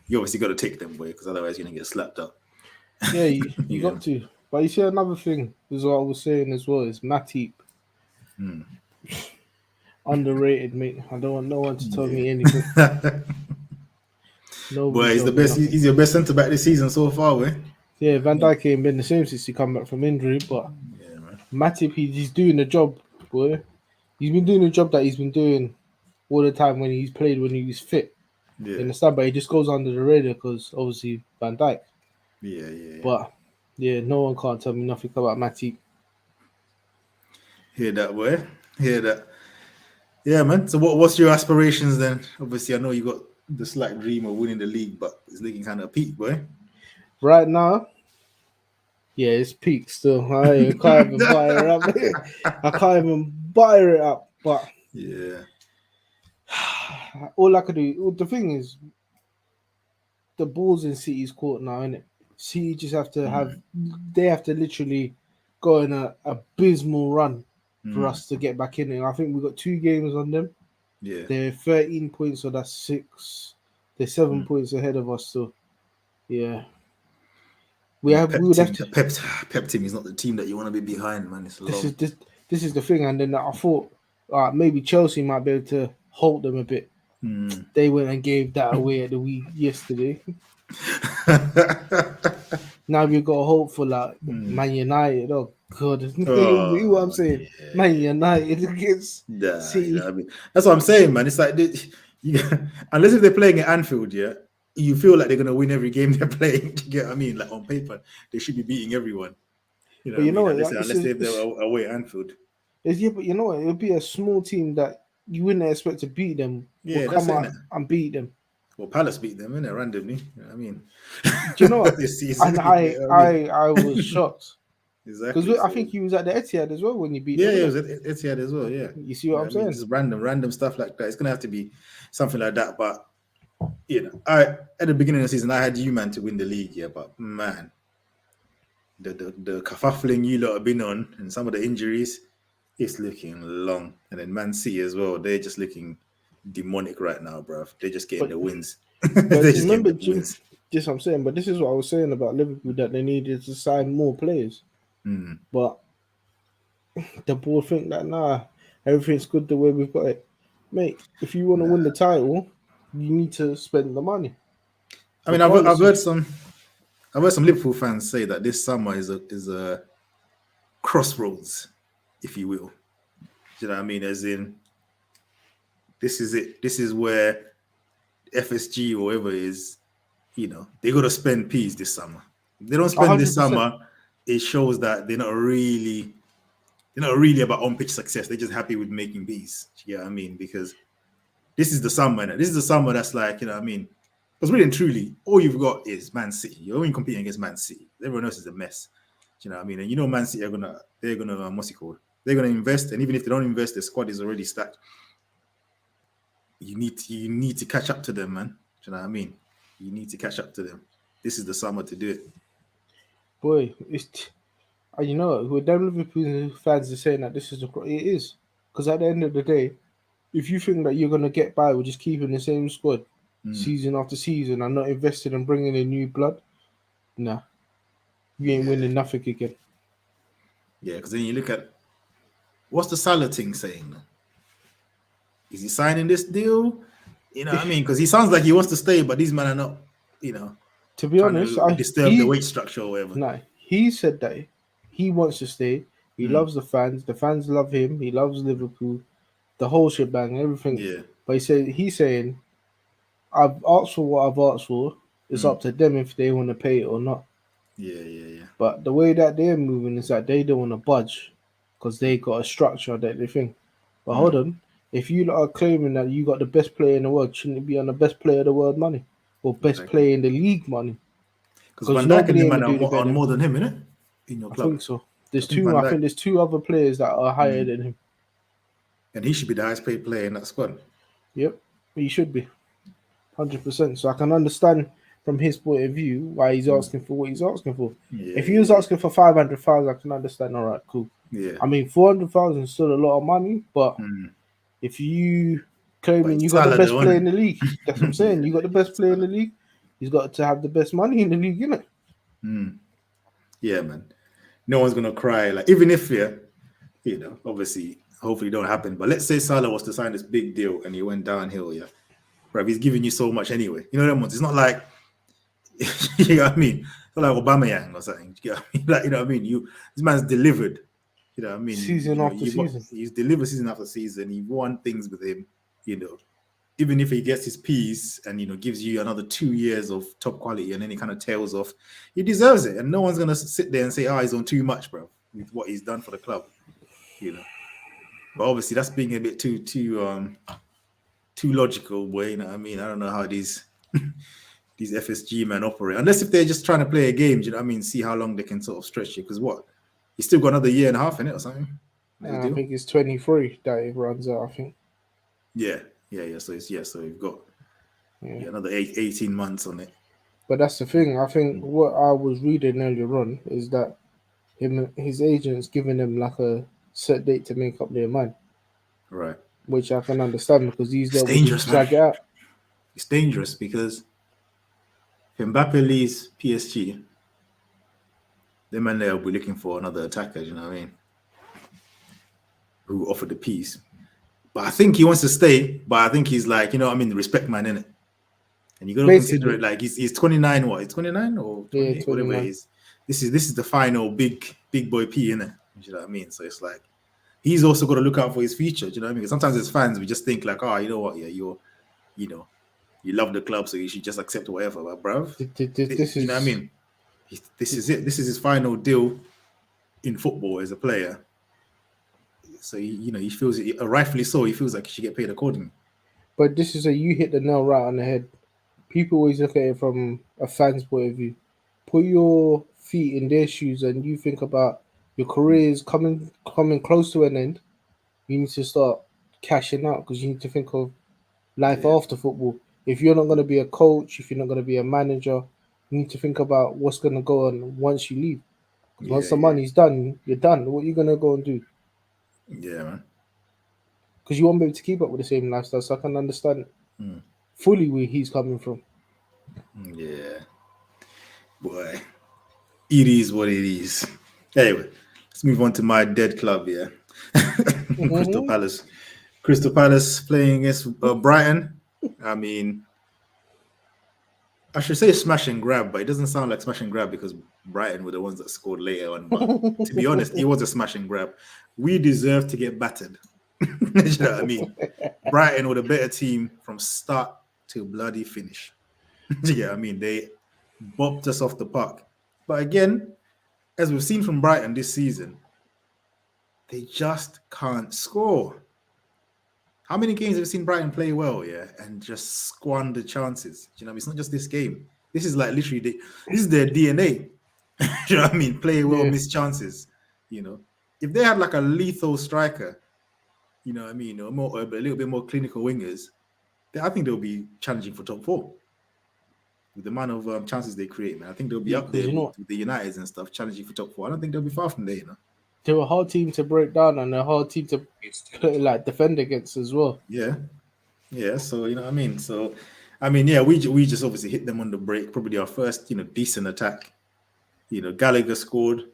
you obviously got to take them away because otherwise you're going to get slapped up. Yeah, you got to. But you see, another thing is what I was saying as well is Matip. Underrated, mate. I don't want no one to tell me anything. Boy, he's the best. He's your best centre back this season so far, eh? Yeah, Van Dijk ain't been the same since he come back from injury, but Matip, he's doing the job, boy. He's been doing the job that he's been doing all the time when he's played when he was fit. Yeah. You understand? But he just goes under the radar because obviously Van Dijk. Yeah. But yeah, no one can't tell me nothing about Matip. Hear that, boy? Hear that? Yeah, man. So what's your aspirations then? Obviously, I know you got the slight dream of winning the league, but it's looking kind of peak, boy. Right now, yeah, it's peak still. I can't even buy it up. I can't even buy it up. But yeah, all I could do. The thing is, the ball's in City's court now, innit? City just have to have. They have to literally go in a abysmal run for us to get back in it. I think we've got 2 games on them. Yeah, they're 13 points, so that's 6. They're 7 points ahead of us. So, yeah. We would have to. Pep team is not the team that you want to be behind, man. It's This is the thing, and then I thought maybe Chelsea might be able to hold them a bit. They went and gave that away at the week yesterday. Now we've got hope for like Man United. Oh God, you know what I'm saying? Yeah. Man United against City. I mean, that's what I'm saying, man. It's like unless if they're playing at Anfield, you feel like they're gonna win every game they're playing. You get what I mean? Like on paper, they should be beating everyone. But you know what? Unless they're away at Anfield. Yeah, but you know what? It'll be a small team that you wouldn't expect to beat them. Yeah, will come out and beat them. Well, Palace beat them, innit, randomly. You know what I mean? Do you know what? This season, and I was shocked. Exactly. Because I think he was at the Etihad as well when you beat them. Yeah, he was at Etihad as well, yeah. You see what I'm saying? Just random stuff like that. It's going to have to be something like that. But, at the beginning of the season, I had you, man, to win the league, but, man, the kerfuffling you lot have been on and some of the injuries, it's looking long. And then Man City as well, they're just looking demonic right now, bro. They're just getting the wins. But remember, this what I'm saying. But this is what I was saying about Liverpool, that they needed to sign more players. But the board think that everything's good the way we've got it, mate. If you want to win the title, you need to spend the money. I mean, I've heard some Liverpool fans say that this summer is a crossroads, if you will. Do you know what I mean? As in, this is it. This is where FSG or whoever is, they got to spend P's this summer. If they don't spend 100%. This summer, it shows that they're not really about on-pitch success. They're just happy with making B's. You know what I mean? Because this is the summer. This is the summer that's like, you know what I mean? Because really and truly, all you've got is Man City. You're only competing against Man City. Everyone else is a mess. Do you know what I mean? And Man City they're gonna what's it called? They're gonna invest, and even if they don't invest, the squad is already stacked. You need to catch up to them, man. Do you know what I mean? You need to catch up to them. This is the summer to do it. Boy, with them Liverpool fans are saying that this is it is. Because at the end of the day, if you think that you're gonna get by with just keeping the same squad, season after season and not invested in bringing in new blood, nah, you ain't winning nothing again. Yeah, because then you look at what's the Salah thing saying? Is he signing this deal? You know what I mean? Because he sounds like he wants to stay, but these men are not, you know, To be honest, to disturb the wage structure or whatever. Nah, he said that he wants to stay. He loves the fans. The fans love him. He loves Liverpool. The whole shebang, everything. Yeah. But he's saying, I've asked for what I've asked for. It's up to them if they want to pay it or not. Yeah. But the way that they're moving is that they don't want to budge because they got a structure that they think. But hold on, if you lot are claiming that you got the best player in the world, shouldn't it be on the best player of the world money or best player in the league money? Because Van Dijk and the man are do on more than him, innit? In your I club. think so. I think there's two other players that are higher than him. And he should be the highest paid player in that squad. Yep, he should be. 100%. So I can understand from his point of view why he's asking for what he's asking for. If he was asking for 500,000, I can understand. All right, cool. Yeah. I mean, 400,000 is still a lot of money, but if you claiming you got the best player in the league, that's what I'm saying. You got the best player in the league. He's got to have the best money in the league, innit? Yeah, man. No one's gonna cry. Like, even if obviously, hopefully, it don't happen. But let's say Salah was to sign this big deal and he went downhill, bro. He's giving you so much anyway. You know what I mean? It's not like you know what I mean. It's not like Aubameyang or something. You know what I mean? Like, you know what I mean? This man's delivered. You know what I mean? Season after season. He's delivered season after season. He won things with him. You know, even if he gets his piece and gives you another 2 years of top quality and then he kind of tails off, he deserves it. And no one's gonna sit there and say, "Oh, he's on too much, bro," with what he's done for the club. You know, but obviously that's being a bit too logical, boy. You know what I mean? I don't know how these FSG men operate, unless if they're just trying to play a game. You know what I mean? See how long they can sort of stretch it. Because he's still got another year and a half in it or something. I think it's 23 that it runs out. I think. Yeah. So you've got another 18 months on it. But that's the thing. I think what I was reading earlier on is that his agent's giving him like a set date to make up their mind. Right. Which I can understand because he's there to drag it out. It's dangerous because if Mbappe leaves PSG, the man there will be looking for another attacker, you know what I mean? Who offered the piece. But I think he wants to stay, but I think he's like, you know what I mean, the respect man, innit? And you got to consider it like he's 29, what? He's 29 or 28, whatever it is. This is the final big boy P, innit? You know what I mean? So it's like he's also got to look out for his future. Do you know what I mean? Because sometimes as fans, we just think like, oh, you know what? Yeah, you love the club, so you should just accept whatever. But bruv, you know what I mean? This is it. This is his final deal in football as a player. So he feels it, rightfully so. He feels like he should get paid accordingly. But this is you hit the nail right on the head. People always look at it from a fan's point of view. Put your feet in their shoes, and you think about your career is coming close to an end. You need to start cashing out because you need to think of life after football. If you're not going to be a coach, if you're not going to be a manager, you need to think about what's going to go on once you leave. Because once the money's done, you're done. What are you going to go and do? Yeah, man. Because you won't be able to keep up with the same lifestyle. So I can understand fully where he's coming from. Yeah. Boy. It is what it is. Anyway, let's move on to my dead club here. Crystal Palace. Crystal Palace playing against Brighton. I mean, I should say smash and grab, but it doesn't sound like smash and grab because Brighton were the ones that scored later on. But to be honest, it was a smash and grab. We deserve to get battered. You know what I mean? Brighton were the better team from start to bloody finish. Yeah, I mean, they bopped us off the park. But again, as we've seen from Brighton this season, they just can't score. How many games have we seen Brighton play well, and just squander chances? You know, it's not just this game. This is like literally, this is their DNA. You know what I mean? Play well, miss chances. You know, if they had like a lethal striker, you know what I mean, or a little bit more clinical wingers, then I think they'll be challenging for top 4. With the amount of chances they create, man, I think they'll be up there with the Uniteds and stuff, challenging for top 4. I don't think they'll be far from there, you know. They're a hard team to break down and a hard team to defend against as well. Yeah. So you know what I mean. So I mean, yeah, we just obviously hit them on the break. Probably our first, decent attack. Gallagher scored.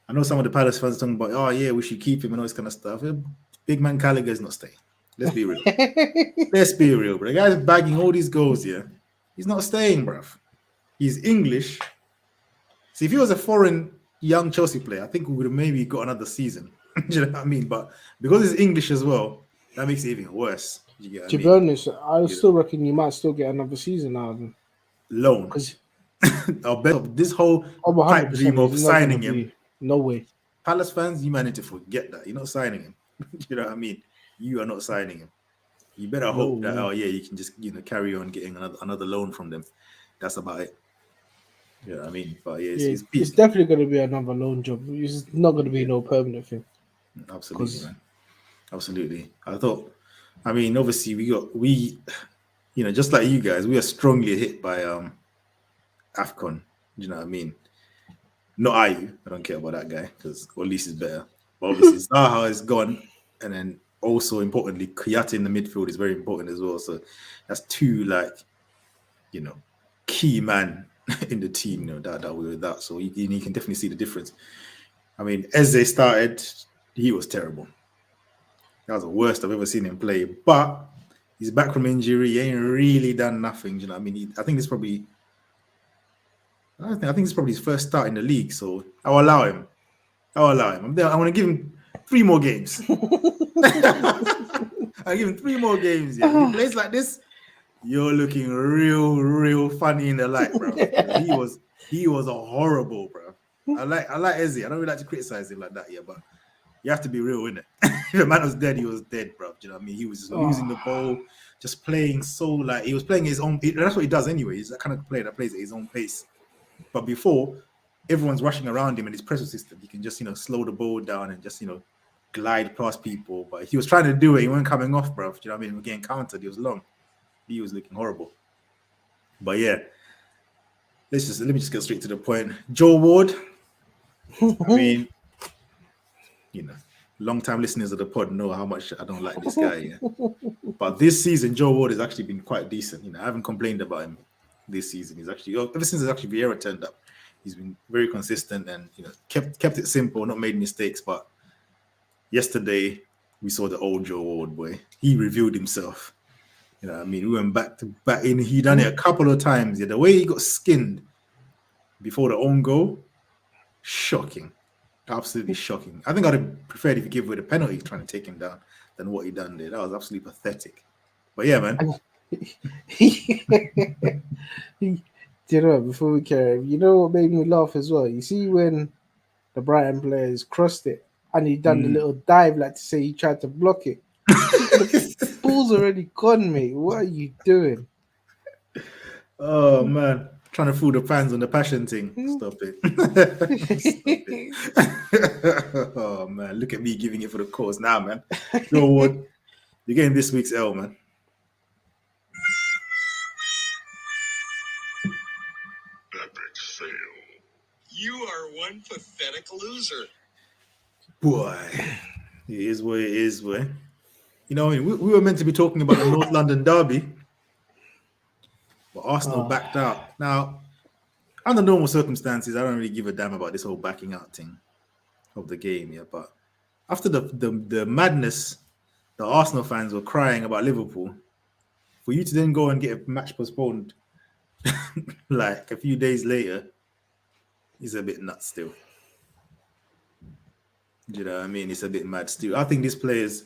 I know some of the Palace fans are talking about, oh yeah, we should keep him and all this kind of stuff. Big man Gallagher's not staying. Let's be real. Let's be real, bro. The guy's bagging all these goals here. He's not staying, bruv. He's English. See, if he was a foreign young Chelsea player, I think we would have maybe got another season. Do you know what I mean? But because he's English as well, that makes it even worse. You get what To I be mean? honest, I still reckon you might still get another season out of him. Loan. Because I'll bet this whole I'm pipe 100% dream of he's not signing gonna him. be- No way. Palace fans, you might need to forget that. You're not signing him. You know what I mean? You are not signing him. You better hope that, No. oh yeah, you can just carry on getting another loan from them. That's about it. You know what I mean? But yeah, it's It's peak. definitely going to be another loan job. It's not going to be no permanent thing. Absolutely, man. Absolutely. I mean, obviously we just like you guys, we are strongly hit by AFCON. You know what I mean? Not Ayu. I don't care about that guy because at least is better. But obviously Zaha is gone, and then also importantly, Kuyate in the midfield is very important as well. So that's two key man in the team. That we're without. So you can definitely see the difference. I mean, Eze started, he was terrible. That was the worst I've ever seen him play. But he's back from injury. He ain't really done nothing. You know what I mean? I think it's probably his first start in the league. So I'll allow him. I want to give him 3 more games. I'll give him 3 more games. Yeah. If he plays like this, you're looking real funny in the light, bro. He was a horrible, bro. I like Eze. I don't really like to criticize him like that, yeah, but you have to be real, innit? If the man was dead, he was dead, bro. Do you know what I mean? He was just losing the ball, just playing he was playing his own. That's what he does anyway. He's that kind of player that plays at his own pace. But before, everyone's rushing around him in his pressure system. He can just, slow the ball down and just, glide past people. But he was trying to do it. He wasn't coming off, bro. Do you know what I mean? He was getting countered. He was long. He was looking horrible. But yeah, let me just get straight to the point. Joe Ward. I mean, long-time listeners of the pod know how much I don't like this guy. Yeah. But this season, Joe Ward has actually been quite decent. I haven't complained about him this season. He's actually, ever since Vieira turned up, he's been very consistent and kept it simple, not made mistakes. But yesterday we saw the old Joe Ward boy. He revealed himself. You know what I mean? We went back to back in. He done it a couple of times. Yeah, the way he got skinned before the own goal, shocking. Absolutely shocking. I think I'd have preferred if he gave away the penalty trying to take him down than what he done there. That was absolutely pathetic. But yeah, man. Before we carry, what made me laugh as well? You see when the Brighton players crossed it and he done the little dive like to say he tried to block it. The ball's already gone, mate. What are you doing? Oh man, trying to fool the fans on the passion thing. Stop it. Stop it. Oh man, look at me giving it for the cause now, man. Joe Ward, you're getting this week's L, man. Epic fail. You are one pathetic loser. Boy, it is what it is, boy. We were meant to be talking about the North London derby, but Arsenal backed out. Now, under normal circumstances, I don't really give a damn about this whole backing out thing of the game, yeah. But after the madness, the Arsenal fans were crying about Liverpool, for you to then go and get a match postponed like a few days later is a bit nuts still. Do you know what I mean? It's a bit mad still. I think these players,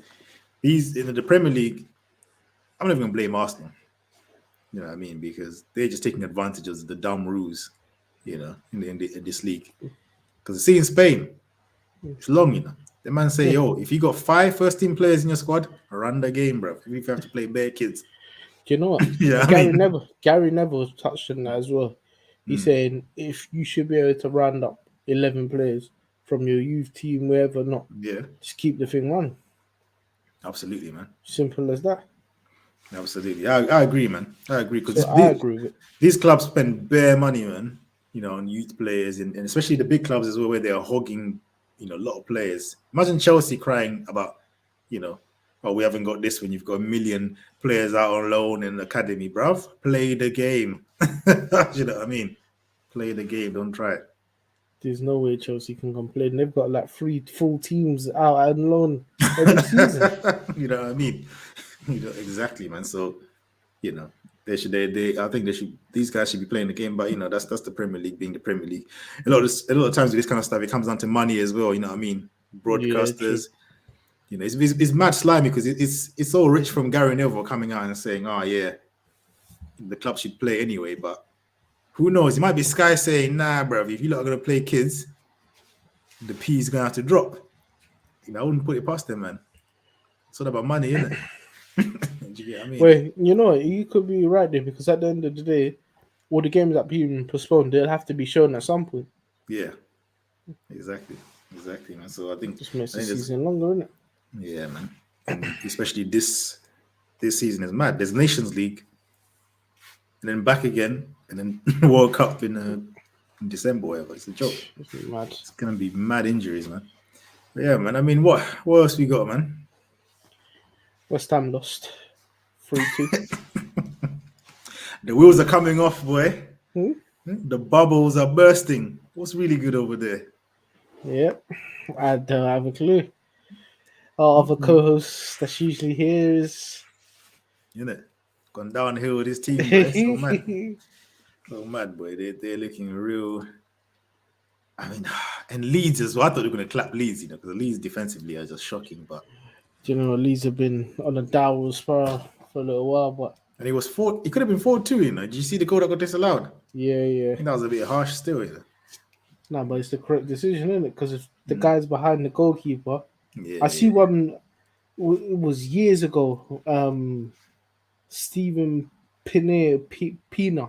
these in the Premier League, I'm not even going to blame Arsenal. You know what I mean? Because they're just taking advantage of the dumb rules, in this league. Because see in Spain, it's long, The man say, yo, if you got 5 first-team players in your squad, run the game, bro. Even if you have to play bare kids. Do you know what? Yeah, Gary Neville touched on that as well. He's saying if you should be able to round up 11 players from your youth team, wherever not, just keep the thing running. Absolutely, man. Simple as that. Absolutely. I agree, man. I agree. Because I agree with it. These clubs spend bare money, man, on youth players, and especially the big clubs as well, where they are hogging, a lot of players. Imagine Chelsea crying about, oh, we haven't got this when you've got a million players out on loan in the academy, bruv. Play the game. You know what I mean? Play the game. Don't try it. There's no way Chelsea can complain. They've got like 3 full teams out on loan every season. You know what I mean? You know, exactly, man. So, you know, they should. I think they should. These guys should be playing the game. But you know, that's the Premier League being the Premier League. A lot of times with this kind of stuff, it comes down to money as well. You know what I mean? Broadcasters. You know, it's mad slimy because it's all rich from Gary Neville coming out and saying, "Oh yeah, the club should play anyway." But who knows? It might be Sky saying, "Nah, bro, if you're not gonna play kids, the P is gonna have to drop." You know, I wouldn't put it past them, man. It's all about money, isn't it? Do you get what I mean? Wait, you know what? You could be right there because at the end of the day, all the games that being postponed, they'll have to be shown at some point. Yeah, exactly, man. So I think Just makes the I think season longer, isn't it? yeah, man. And especially this season is mad. There's Nations League, and then back again, and then World Cup in December, whatever. It's a joke. It's mad. It's gonna be mad injuries, man. But yeah, man. I mean, what else we got, man? West Ham lost 3-2. The wheels are coming off, boy. Hmm? The bubbles are bursting. What's really good over there? Yep, I don't have a clue. Our other co-host that's usually here is You know, gone downhill with his team. Boy. So mad. So mad, boy. They're looking real. I mean, and Leeds as well. I thought they were going to clap Leeds, you know, because the Leeds defensively are just shocking. But Do you know, Leeds have been on a downward spiral for a little while, but and it was 4. It could have been 4-2. You know, did you see the goal that got disallowed? yeah. I think that was a bit harsh still. You know? No, but it's the correct decision, isn't it? Because if the guy's behind the goalkeeper, Yeah. I see one. It was years ago. Stephen Pina. Pina,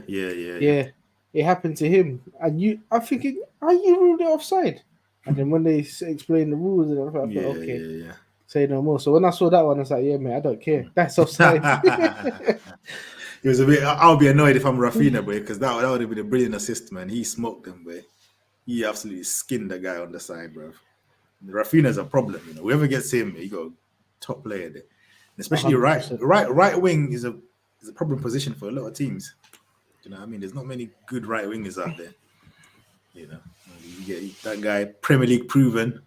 yeah. It happened to him, and I'm thinking, are you ruled it offside? And then when they explain the rules, and I thought, okay, Yeah. say no more. So when I saw that one, I was like, yeah, man, I don't care. That's offside. It was a bit. I'll be annoyed if I'm Rafinha, boy, because that would have been a brilliant assist, man. He smoked them, boy. He absolutely skinned the guy on the side, bro. Rafinha's a problem, you know. Whoever gets him, you got a top player there. And especially 100%. right wing is a problem position for a lot of teams. You know what I mean? There's not many good right wingers out there. You know, you get that guy Premier League proven.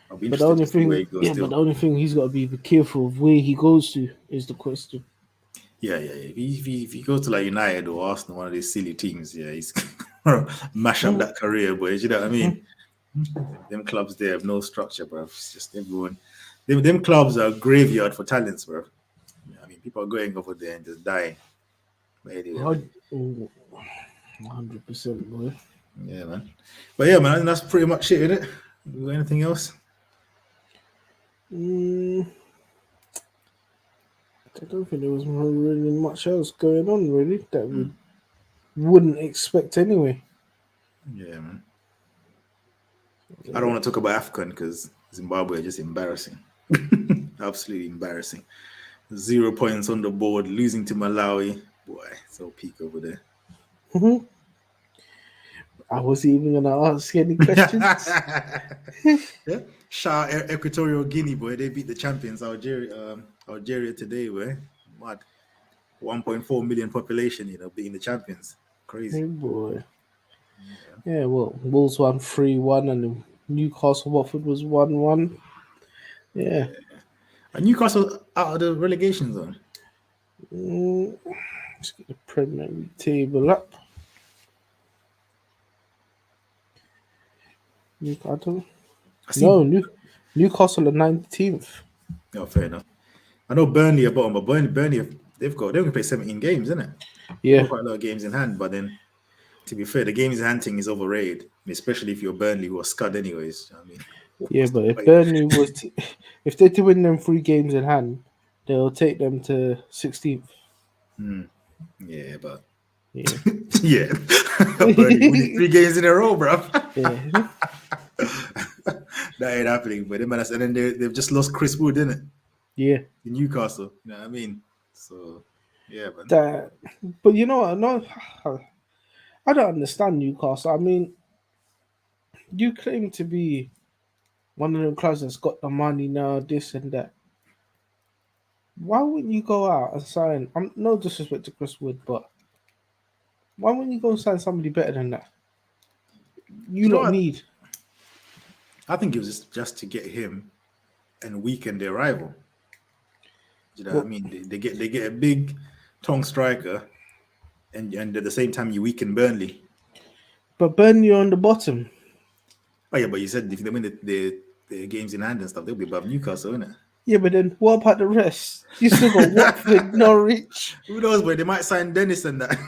I'll be But the interested only to see where he thing, goes still. but the only thing he's got to be careful of where he goes to is the question. Yeah. If he goes to like United or Arsenal, one of these silly teams, yeah, he's mash up that career, boys. You know what I mean? Them clubs there have no structure, bro. It's just everyone. Them clubs are a graveyard for talents, bro. You know, I mean, people are going over there and just dying. But anyway, 100%, boy. yeah, man. But yeah, man, that's pretty much it, isn't it? You got anything else? I don't think there was really much else going on, really, that we wouldn't expect anyway. Yeah, man. I don't want to talk about AFCON because Zimbabwe are just embarrassing. Absolutely embarrassing. 0 points on the board, losing to Malawi. Boy, so peak over there. I wasn't even going to ask any questions. Yeah. Shout out Equatorial Guinea, boy. They beat the champions, Algeria today, boy. Mad. 1.4 million population, you know, beating the champions. Crazy. Hey, boy. Yeah, well, Wolves won 3-1 and Newcastle Watford was 1-1. Yeah. And Newcastle out of the relegation zone. Let's get the Premier League table up. Newcastle are 19th. Oh, fair enough. I know Burnley are bottom, but Burnley they've only played 17 games, isn't it? Yeah. Quite a lot of games in hand, but then to be fair, the games in hand thing is overrated, especially if you're Burnley who are scud anyways. I mean, yeah, but if Burnley if they're to win them 3 games in hand, they'll take them to 16th. Yeah, but Yeah. yeah, Burnley winning 3 games in a row, bro. Yeah. That ain't happening. But then they've just lost Chris Wood, didn't it? Yeah. In Newcastle, you know what I mean? So yeah, man. But you know what? No, I don't understand Newcastle. I mean, you claim to be one of them clubs that's got the money now, this and that. Why wouldn't you go out and sign? I'm no disrespect to Chris Wood, but why wouldn't you go and sign somebody better than that? You know lot what? need. I think it was just to get him and weaken their rival. You know what I mean? They get a big tongue striker, and at the same time you weaken Burnley. But Burnley are on the bottom. Oh yeah, but you said if they win the games in hand and stuff, they'll be above Newcastle, isn't it? Yeah, but then what about the rest? You still got Watford, Norwich. Who knows, but they might sign Dennis and that.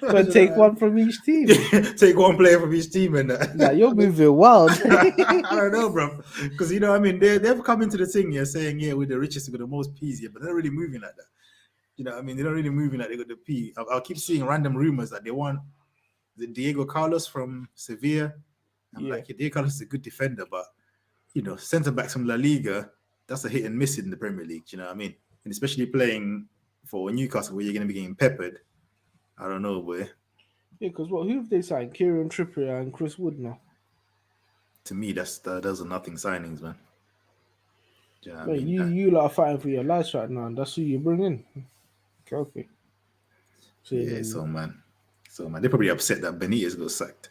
But take one from each team. Take one player from each team and that. Nah, you're moving wild. I don't know, bro. Because you know, I mean, they've come into the thing here saying, yeah, we're the richest, we've got the most P's here, but they're not really moving like that. You know, I mean, they're not really moving like they got the P. I'll keep seeing random rumors that they want the Diego Carlos from Sevilla. I'm like, yeah, Diego Carlos is a good defender, but you know, centre backs from La Liga, that's a hit and miss in the Premier League. You know what I mean? And especially playing for Newcastle, where you're going to be getting peppered. I don't know, boy. Yeah, because who have they signed? Kieran Trippier and Chris Wood now. To me, those are nothing signings, man. You know what I Mate, mean? you lot are fighting for your lives right now, and that's who you bring in. Okay. So man, they're probably upset that Benitez got sacked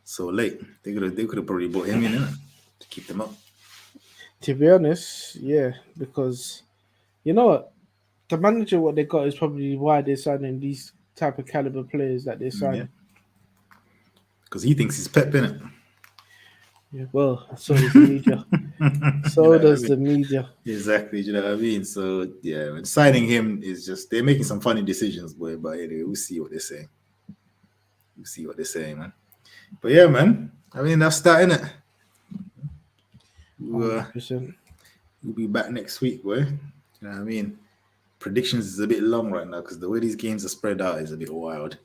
so late. They could have probably brought him in, innit, to keep them up. To be honest, yeah, because you know what, the manager, what they got is probably why they're signing these type of caliber players that they sign. Because he thinks he's Pep, innit? Yeah, well, so does the media. So does the media. Exactly, you know what I mean? So yeah, signing him is just, they're making some funny decisions, boy. But anyway, we'll see what they're saying. We'll see what they're saying, man. But yeah, man. I mean, that's that, innit? We'll be back next week, boy. You know what I mean? Predictions is a bit long right now because the way these games are spread out is a bit wild.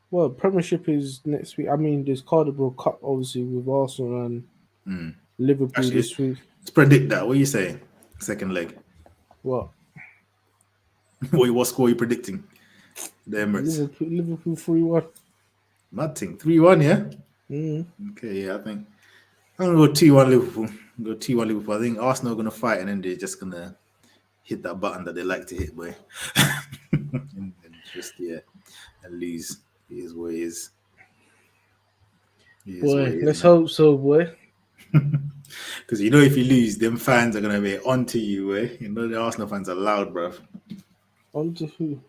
Well, Premiership is next week. I mean, there's Cardiff Cup obviously with Arsenal and Liverpool. Actually, this week. Let's predict that. What are you saying? Second leg. What? What score are you predicting? The Emirates. Liverpool 3-1. Mad thing. 3-1, yeah? Okay, yeah, I think I'm going to go 2-1 Liverpool. Go 2-1 Liverpool. I think Arsenal are going to fight and then they're just going to hit that button that they like to hit, boy. and just, and lose. It is what it is. Boy, let's hope so, boy. Because you know, if you lose, them fans are going to be onto you, boy. You know, the Arsenal fans are loud, bro. Onto who?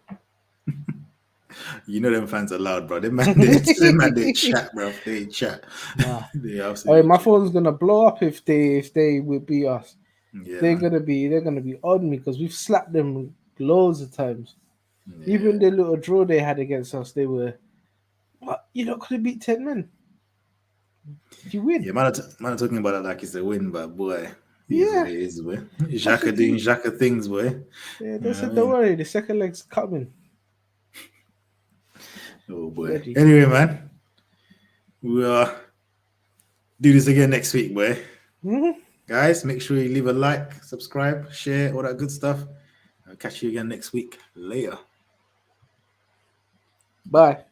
You know them fans are loud, bro. Them man, they chat, bro. They chat. Nah. My phone's gonna blow up if they would beat us. Yeah, they're gonna be on me because we've slapped them loads of times. Yeah. Even the little draw they had against us, they were, what? You're not gonna beat 10 men. You win. Yeah, man are talking about it like it's a win, but boy, it is, boy. Xhaka doing Xhaka things, boy. Yeah, they said, don't worry, the second leg's coming. Oh boy. Ready. Anyway, man, we'll do this again next week, boy. Guys, make sure you leave a like, subscribe, share, all that good stuff. I'll catch you again next week. Later. Bye.